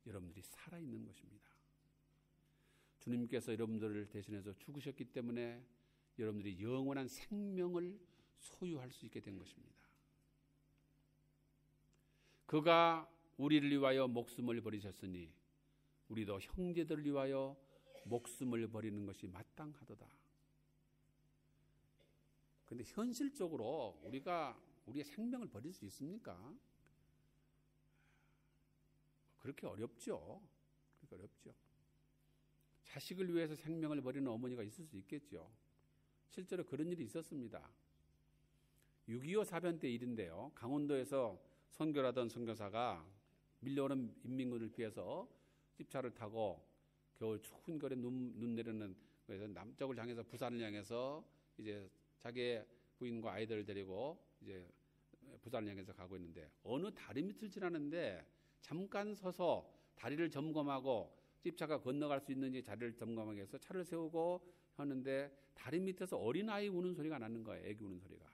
여러분들이 살아있는 것입니다. 주님께서 여러분들을 대신해서 죽으셨기 때문에 여러분들이 영원한 생명을 소유할 수 있게 된 것입니다. 그가 우리를 위하여 목숨을 버리셨으니 우리도 형제들을 위하여 목숨을 버리는 것이 마땅하도다. 그런데 현실적으로 우리가 우리의 생명을 버릴 수 있습니까? 그렇게 어렵죠. 자식을 위해서 생명을 버리는 어머니가 있을 수 있겠죠. 실제로 그런 일이 있었습니다. 6.25 사변 때 일인데요. 강원도에서 선교를 하던 선교사가 밀려오는 인민군을 피해서 집차를 타고 겨울 추운 겨울에 눈 내리는 그래서 남쪽을 향해서 부산을 향해서 이제 자기의 부인과 아이들을 데리고 이제 부산을 향해서 가고 있는데 어느 다리 밑을 지나는데 잠깐 서서 다리를 점검하고 집차가 건너갈 수 있는지 자리를 점검하기 위해서 차를 세우고 하는데 다리 밑에서 어린아이 우는 소리가 나는 거예요. 애기 우는 소리가.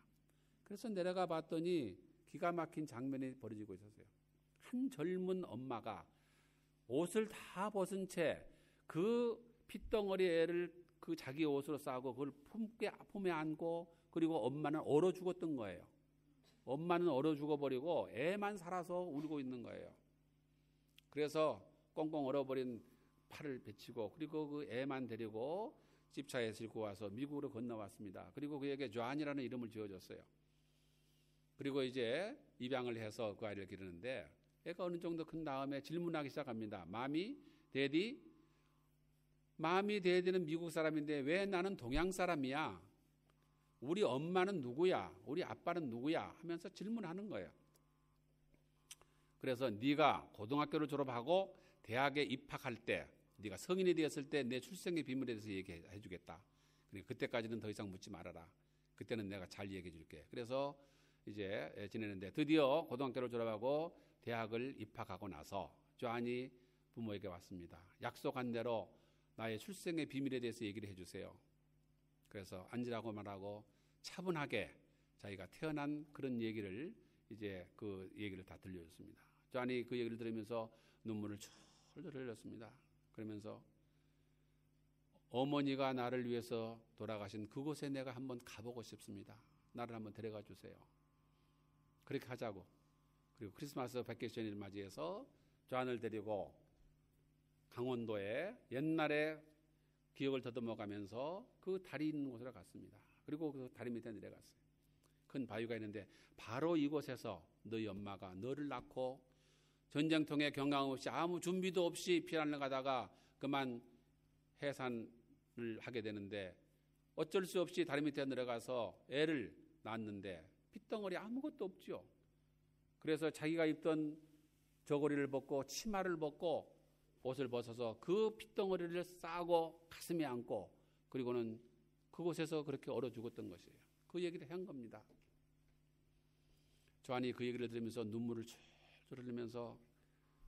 그래서 내려가 봤더니 기가 막힌 장면이 벌어지고 있었어요. 한 젊은 엄마가 옷을 다 벗은 채 그 핏덩어리 애를 그 자기 옷으로 싸고 그걸 품에 안고 그리고 엄마는 얼어 죽었던 거예요. 엄마는 얼어 죽어버리고 애만 살아서 울고 있는 거예요. 그래서 꽁꽁 얼어버린 팔을 베치고 그리고 그 애만 데리고 집차에 싣고 와서 미국으로 건너왔습니다. 그리고 그에게 존이라는 이름을 지어줬어요. 그리고 이제 입양을 해서 그 아이를 기르는데 애가 어느 정도 큰 다음에 질문하기 시작합니다. 마미, 데디는 미국 사람인데 왜 나는 동양 사람이야? 우리 엄마는 누구야? 우리 아빠는 누구야? 하면서 질문하는 거예요. 그래서 네가 고등학교를 졸업하고 대학에 입학할 때 네가 성인이 되었을 때 내 출생의 비밀에 대해서 얘기해 주겠다. 그러니까 그때까지는 더 이상 묻지 말아라. 그때는 내가 잘 얘기해 줄게. 그래서 이제 지내는데 드디어 고등학교를 졸업하고 대학을 입학하고 나서 존이 부모에게 왔습니다. 약속한 대로 나의 출생의 비밀에 대해서 얘기를 해주세요. 그래서 앉으라고 말하고 차분하게 자기가 태어난 그런 얘기를 이제 그 얘기를 다 들려줬습니다. 존이 그 얘기를 들으면서 눈물을 철철 흘렸습니다. 그러면서 어머니가 나를 위해서 돌아가신 그곳에 내가 한번 가보고 싶습니다. 나를 한번 데려가 주세요. 그렇게 하자고. 그리고 크리스마스 베케이션을 맞이해서 존을 데리고 강원도에 옛날에 기억을 더듬어 가면서 그 다리 있는 곳으로 갔습니다. 그리고 그 다리 밑에 내려갔어요. 큰 바위가 있는데 바로 이곳에서 너희 엄마가 너를 낳고 전쟁통에 경강 없이 아무 준비도 없이 피난을 가다가 그만 해산을 하게 되는데 어쩔 수 없이 다리 밑에 내려가서 애를 낳았는데 핏덩어리 아무것도 없죠. 그래서 자기가 입던 저고리를 벗고 치마를 벗고 옷을 벗어서 그 핏덩어리를 싸고 가슴에 안고 그리고는 그곳에서 그렇게 얼어 죽었던 것이에요. 그 얘기를 한 겁니다. 조한이 그 얘기를 들으면서 눈물을 줄줄 흘리면서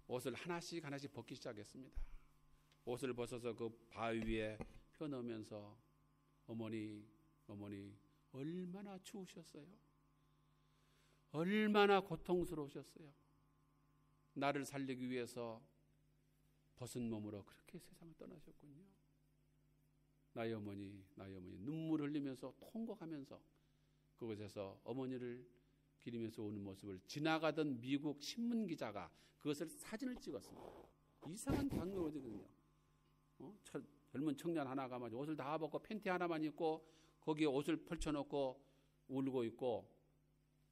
옷을 하나씩 벗기 시작했습니다. 옷을 벗어서 그 바위 위에 펴놓으면서 어머니 얼마나 추우셨어요? 얼마나 고통스러우셨어요? 나를 살리기 위해서 벗은 몸으로 그렇게 세상을 떠나셨군요. 나의 어머니 눈물을 흘리면서 통곡하면서 그곳에서 어머니를 기리면서 오는 모습을 지나가던 미국 신문 기자가 그것을 사진을 찍었습니다. 이상한 장면이거든요. 젊은 청년 하나가 옷을 다 벗고 팬티 하나만 입고 거기에 옷을 펼쳐놓고 울고 있고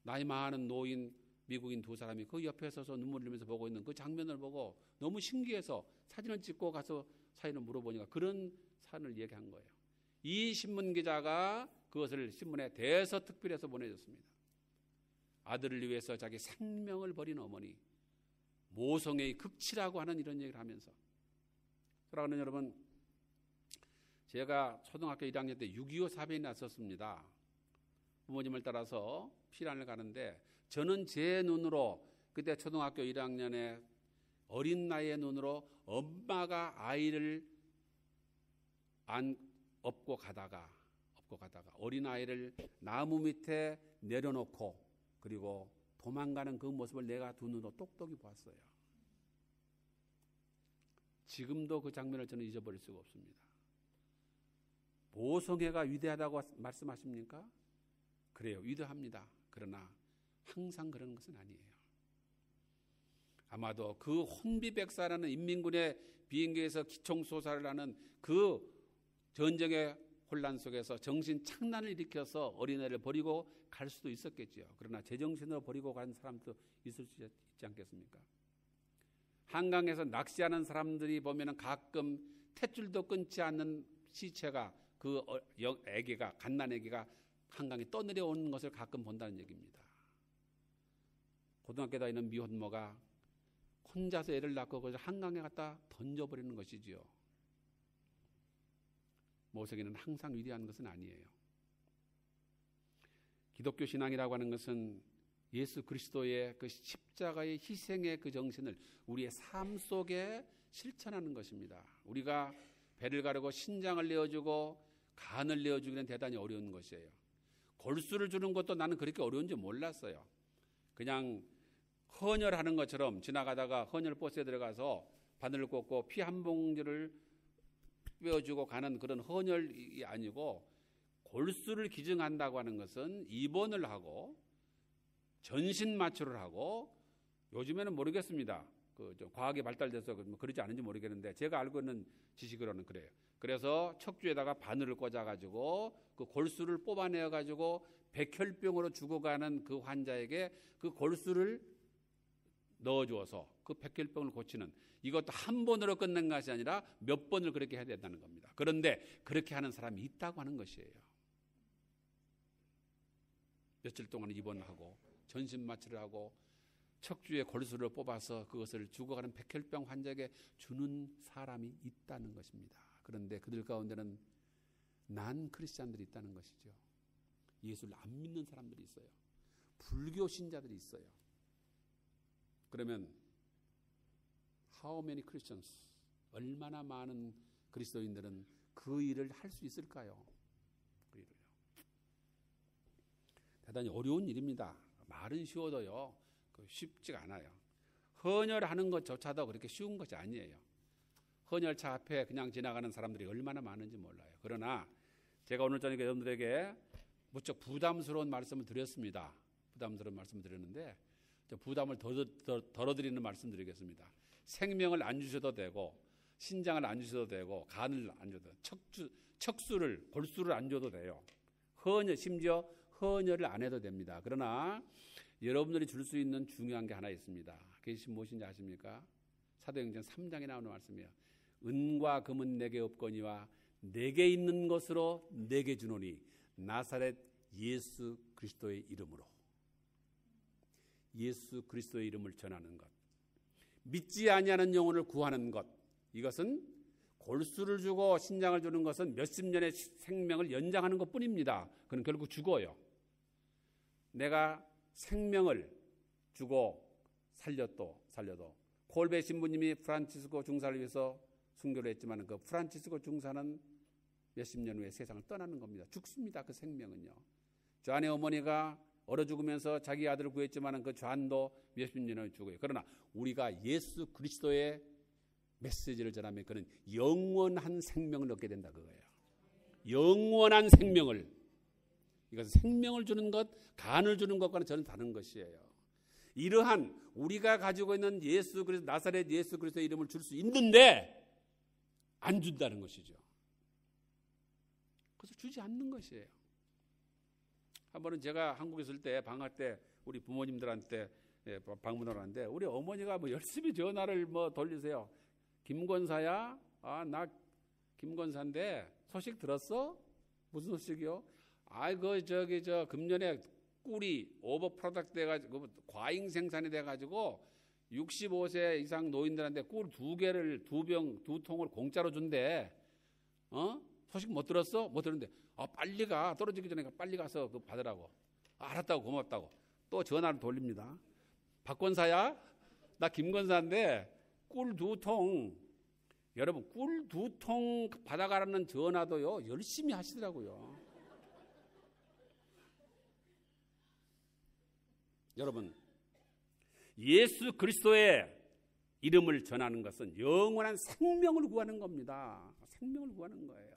나이 많은 노인 미국인 두 사람이 그 옆에 서서 눈물 흘리면서 보고 있는 그 장면을 보고 너무 신기해서 사진을 찍고 가서 사연을 물어보니까 그런 사연을 얘기한 거예요. 이 신문 기자가 그것을 신문에 대서특필해서 보내줬습니다. 아들을 위해서 자기 생명을 버린 어머니, 모성애의 극치라고 하는 이런 얘기를 하면서. 사랑하는 여러분, 제가 초등학교 1학년 때 6.25 사변이 났었습니다. 부모님을 따라서 피난을 가는데 저는 제 눈으로 그때 초등학교 1학년에 어린 나이의 눈으로 엄마가 아이를 업고 가다가 어린아이를 나무 밑에 내려놓고 그리고 도망가는 그 모습을 내가 두 눈으로 똑똑히 보았어요. 지금도 그 장면을 저는 잊어버릴 수가 없습니다. 모성애가 위대하다고 말씀하십니까? 그래요, 위대합니다. 그러나 항상 그런 것은 아니에요. 아마도 그 혼비백산하는 인민군의 비행기에서 기총소사를 하는 그 전쟁의 혼란 속에서 정신 착란을 일으켜서 어린애를 버리고 갈 수도 있었겠죠. 그러나 제정신으로 버리고 간 사람도 있을 수 있지 않겠습니까? 한강에서 낚시하는 사람들이 보면은 가끔 탯줄도 끊지 않는 시체가 그 애기가 갓난 애기가 한강에 떠내려오는 것을 가끔 본다는 얘기입니다. 고등학교 다니는 미혼모가 혼자서 애를 낳고 그래서 한강에 갖다 던져버리는 것이지요. 모성애는 항상 위대한 것은 아니에요. 기독교 신앙이라고 하는 것은 예수 그리스도의 그 십자가의 희생의 그 정신을 우리의 삶 속에 실천하는 것입니다. 우리가 배를 가르고 신장을 내어주고 간을 내어주기는 대단히 어려운 것이에요. 골수를 주는 것도 나는 그렇게 어려운지 몰랐어요. 그냥 헌혈하는 것처럼 지나가다가 헌혈 버스에 들어가서 바늘을 꽂고 피 한 봉지를 빼어주고 가는 그런 헌혈이 아니고 골수를 기증한다고 하는 것은 입원을 하고 전신 마취를 하고 요즘에는 모르겠습니다. 과학이 발달돼서 그러지 않은지 모르겠는데 제가 알고 있는 지식으로는 그래요. 그래서 척추에다가 바늘을 꽂아가지고 그 골수를 뽑아내어가지고 백혈병으로 죽어가는 그 환자에게 그 골수를 넣어주어서 그 백혈병을 고치는 이것도 한 번으로 끝낸 것이 아니라 몇 번을 그렇게 해야 된다는 겁니다. 그런데 그렇게 하는 사람이 있다고 하는 것이에요. 며칠 동안 입원하고 전신 마취를 하고 척추에 골수를 뽑아서 그것을 죽어가는 백혈병 환자에게 주는 사람이 있다는 것입니다. 그런데 그들 가운데는 난 크리스찬들이 있다는 것이죠. 예수를 안 믿는 사람들이 있어요. 불교 신자들이 있어요. 그러면 how many Christians? 얼마나 많은 그리스도인들은 그 일을 할 수 있을까요? 그 일을요. 대단히 어려운 일입니다. 말은 쉬워도요. 쉽지가 않아요. 헌혈하는 것조차도 그렇게 쉬운 것이 아니에요. 헌혈차 앞에 그냥 지나가는 사람들이 얼마나 많은지 몰라요. 그러나 제가 오늘 저녁에 여러분들에게 무척 부담스러운 말씀을 드렸습니다. 부담스러운 말씀을 드렸는데 부담을 덜어드리는 말씀 드리겠습니다. 생명을 안 주셔도 되고 신장을 안 주셔도 되고 간을 안 줘도 척수를 골수를 안 줘도 돼요. 심지어 헌혈을 안 해도 됩니다. 그러나 여러분들이 줄 수 있는 중요한 게 하나 있습니다. 그것이 무엇인지 아십니까? 사도행전 3장에 나오는 말씀이에요. 은과 금은 내게 없거니와 내게 있는 것으로 내게 주노니 나사렛 예수 그리스도의 이름으로. 예수 그리스도의 이름을 전하는 것, 믿지 아니하는 영혼을 구하는 것, 이것은 골수를 주고 신장을 주는 것은 몇십 년의 생명을 연장하는 것뿐입니다. 그는 결국 죽어요. 내가 생명을 주고 살려도 콜베 신부님이 프란치스코 중사를 위해서 순교를 했지만 그 프란치스코 중사는 몇십 년 후에 세상을 떠나는 겁니다. 죽습니다. 그 생명은요. 존의 어머니가 얼어 죽으면서 자기 아들을 구했지만 그 존도 몇십 년 후에 죽어요. 그러나 우리가 예수 그리스도의 메시지를 전하면 그는 영원한 생명을 얻게 된다 그거예요. 영원한 생명을. 이것은 생명을 주는 것, 간을 주는 것과는 전혀 다른 것이에요. 이러한 우리가 가지고 있는 예수 그리스도, 나사렛 예수 그리스도의 이름을 줄 수 있는데 안 준다는 것이죠. 그래서 주지 않는 것이에요. 한 번은 제가 한국에 있을 때 방학 때 우리 부모님들한테 방문을 하는데 우리 어머니가 열심히 전화를 돌리세요. 김권사야? 나 김권사인데 소식 들었어? 무슨 소식이요? 금년에 꿀이 오버 프로덕트 돼가지고 과잉 생산이 돼가지고 65세 이상 노인들한테 꿀 2개를 2통을 공짜로 준대. 소식 못 들었어? 못 들었는데 빨리 가. 떨어지기 전에 빨리 가서 그거 받으라고. 알았다고 고맙다고. 또 전화를 돌립니다. 박권사야? 나 김권사인데 꿀 2통. 여러분 꿀 2통 받아가라는 전화도요 열심히 하시더라고요. 여러분 예수 그리스도의 이름을 전하는 것은 영원한 생명을 구하는 겁니다. 생명을 구하는 거예요.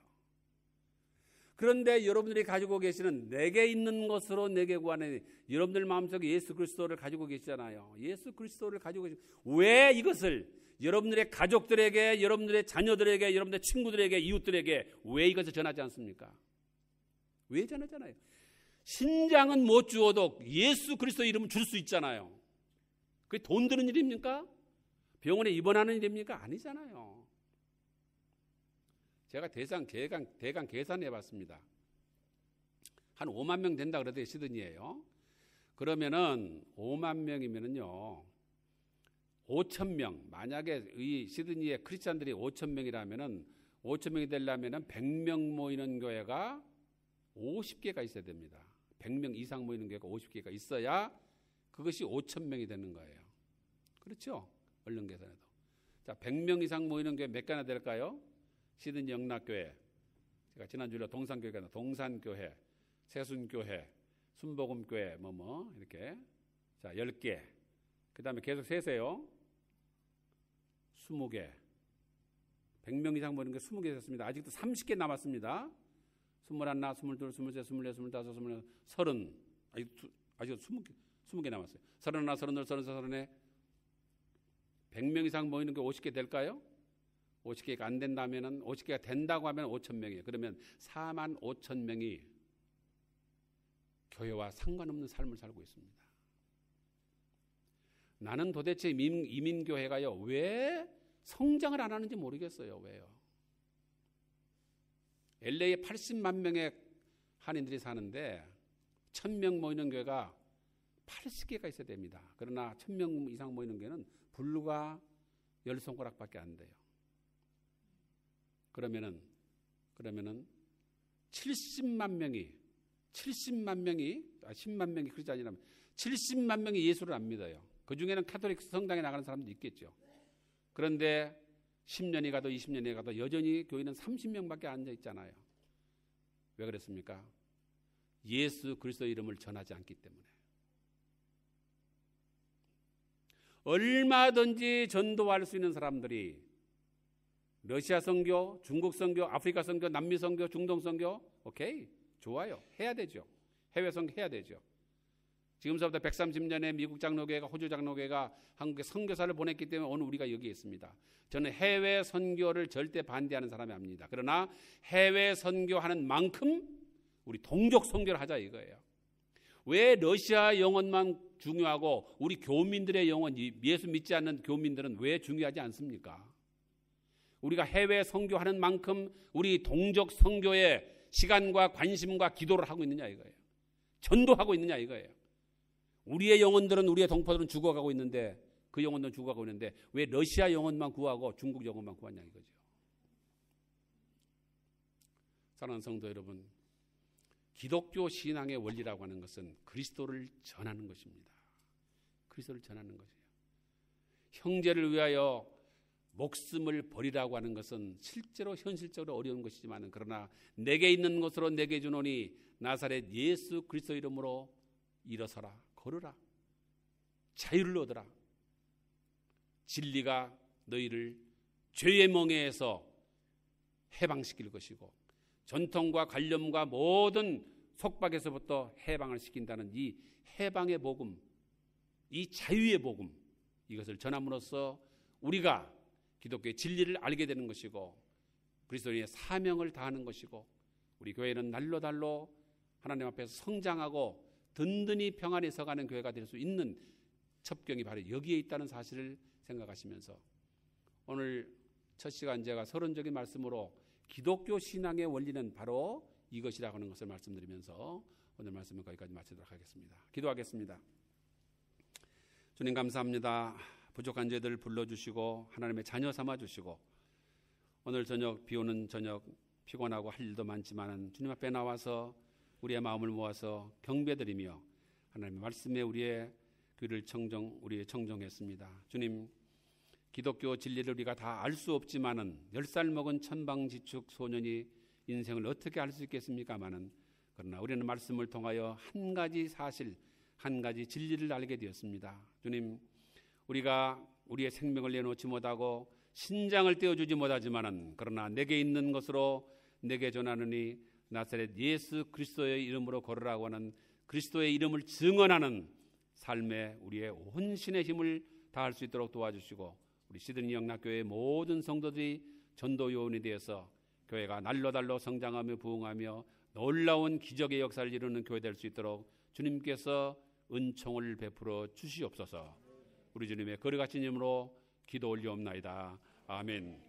그런데 여러분들이 가지고 계시는 내게 있는 것으로 내게 구하는, 여러분들 마음속에 예수 그리스도를 가지고 계시잖아요. 예수 그리스도를 가지고 계시고 왜 이것을 여러분들의 가족들에게, 여러분들의 자녀들에게, 여러분들의 친구들에게, 이웃들에게 왜 이것을 전하지 않습니까? 왜 전하잖아요. 신장은 못 주어도 예수 그리스도 이름을 줄 수 있잖아요. 그게 돈 드는 일입니까? 병원에 입원하는 일입니까? 아니잖아요. 제가 대강 계산해 봤습니다. 한 5만 명 된다 그래도 시드니예요. 그러면은 5만 명이면은요 5천 명, 만약에 이 시드니의 크리스찬들이 5천 명이라면은 5천 명이 되려면은 100명 모이는 교회가 50개가 있어야 됩니다. 100명 이상 모이는 교회가 50개가 있어야 그것이 5천 명이 되는 거예요. 그렇죠? 얼른 계산해도. 자, 100명 이상 모이는 교회 몇 개나 될까요? 시드니 영락교회, 제가 지난주에 동산교회, 동산교회, 세순교회, 순복음교회, 이렇게. 자, 10개. 그 다음에 계속 세세요. 20개. 100명 이상 모이는 게 20개 됐습니다. 아직도 30개 남았습니다. 21, 22, 23, 24, 25, 30. 아직도 20개 남았어요. 31, 32, 33, 34. 100명 이상 모이는 게 50개 될까요? 50개가 안 된다면은, 50개가 된다고 하면 5천 명이에요. 그러면 4만 5천 명이 교회와 상관없는 삶을 살고 있습니다. 나는 도대체 이민교회가요, 왜 성장을 안 하는지 모르겠어요. 왜요? LA에 80만 명의 한인들이 사는데 1,000명 모이는 교회가 80개가 있어야 됩니다. 그러나 1,000명 이상 모이는 교회는 불과 10손가락밖에 안 돼요. 그러면은 10만 명이 10만 명이 크리스찬이라면 70만 명이 예수를 안 믿어요. 그 중에는 카톨릭 성당에 나가는 사람도 있겠죠. 그런데 10년이 가도 20년이 가도 여전히 교인은 30명밖에 앉아 있잖아요. 왜 그랬습니까? 예수 그리스도 이름을 전하지 않기 때문에. 얼마든지 전도할 수 있는 사람들이 러시아 선교, 중국 선교, 아프리카 선교, 남미 선교, 중동 선교, 오케이, 좋아요. 해야 되죠. 해외 선교 해야 되죠. 지금서부터 130년에 미국 장로교회가, 호주 장로교회가 한국에 선교사를 보냈기 때문에 오늘 우리가 여기 있습니다. 저는 해외 선교를 절대 반대하는 사람이 아닙니다. 그러나 해외 선교하는 만큼 우리 동족 선교를 하자 이거예요. 왜 러시아 영혼만 중요하고 우리 교민들의 영혼, 예수 믿지 않는 교민들은 왜 중요하지 않습니까? 우리가 해외 선교하는 만큼 우리 동족 선교에 시간과 관심과 기도를 하고 있느냐 이거예요. 전도하고 있느냐 이거예요. 우리의 영혼들은, 우리의 동포들은 죽어가고 있는데, 그 영혼들은 죽어가고 있는데 왜 러시아 영혼만 구하고 중국 영혼만 구하냐 이거죠. 사랑하는 성도 여러분, 기독교 신앙의 원리라고 하는 것은 그리스도를 전하는 것입니다. 그리스도를 전하는 것이에요. 형제를 위하여 목숨을 버리라고 하는 것은 실제로 현실적으로 어려운 것이지만, 그러나 내게 있는 것으로 내게 주노니 나사렛 예수 그리스도 이름으로 일어서라, 걸으라, 자유를 얻으라. 진리가 너희를 죄의 멍에에서 해방시킬 것이고 전통과 관념과 모든 속박에서부터 해방을 시킨다는 이 해방의 복음, 이 자유의 복음, 이것을 전함으로써 우리가 기독교의 진리를 알게 되는 것이고 그리스도인의 사명을 다하는 것이고 우리 교회는 날로 달로 하나님 앞에서 성장하고 든든히 평안히 서가는 교회가 될 수 있는 첩경이 바로 여기에 있다는 사실을 생각하시면서 오늘 첫 시간 제가 서론적인 말씀으로 기독교 신앙의 원리는 바로 이것이라고 하는 것을 말씀드리면서 오늘 말씀은 거기까지 마치도록 하겠습니다. 기도하겠습니다. 주님 감사합니다. 부족한 죄들을 불러주시고 하나님의 자녀 삼아주시고 오늘 저녁 비오는 저녁 피곤하고 할 일도 많지만 주님 앞에 나와서 우리의 마음을 모아서 경배드리며 하나님의 말씀에 우리의 귀를 청정했습니다. 주님, 기독교 진리를 우리가 다 알 수 없지만은 10살 먹은 천방지축 소년이 인생을 어떻게 알 수 있겠습니까마는 그러나 우리는 말씀을 통하여 한 가지 사실, 한 가지 진리를 알게 되었습니다. 주님, 우리가 우리의 생명을 내놓지 못하고 신장을 떼어주지 못하지만은 그러나 내게 있는 것으로 내게 전하느니 나사렛 예수 그리스도의 이름으로 걸으라고 하는 그리스도의 이름을 증언하는 삶에 우리의 혼신의 힘을 다할 수 있도록 도와주시고 우리 시드니 영락교회의 모든 성도들이 전도 요원이 되어서 교회가 날로 성장하며 부흥하며 놀라운 기적의 역사를 이루는 교회 될 수 있도록 주님께서 은총을 베풀어 주시옵소서. 우리 주님의 거룩하신 이름으로 기도 올리옵나이다. 아멘.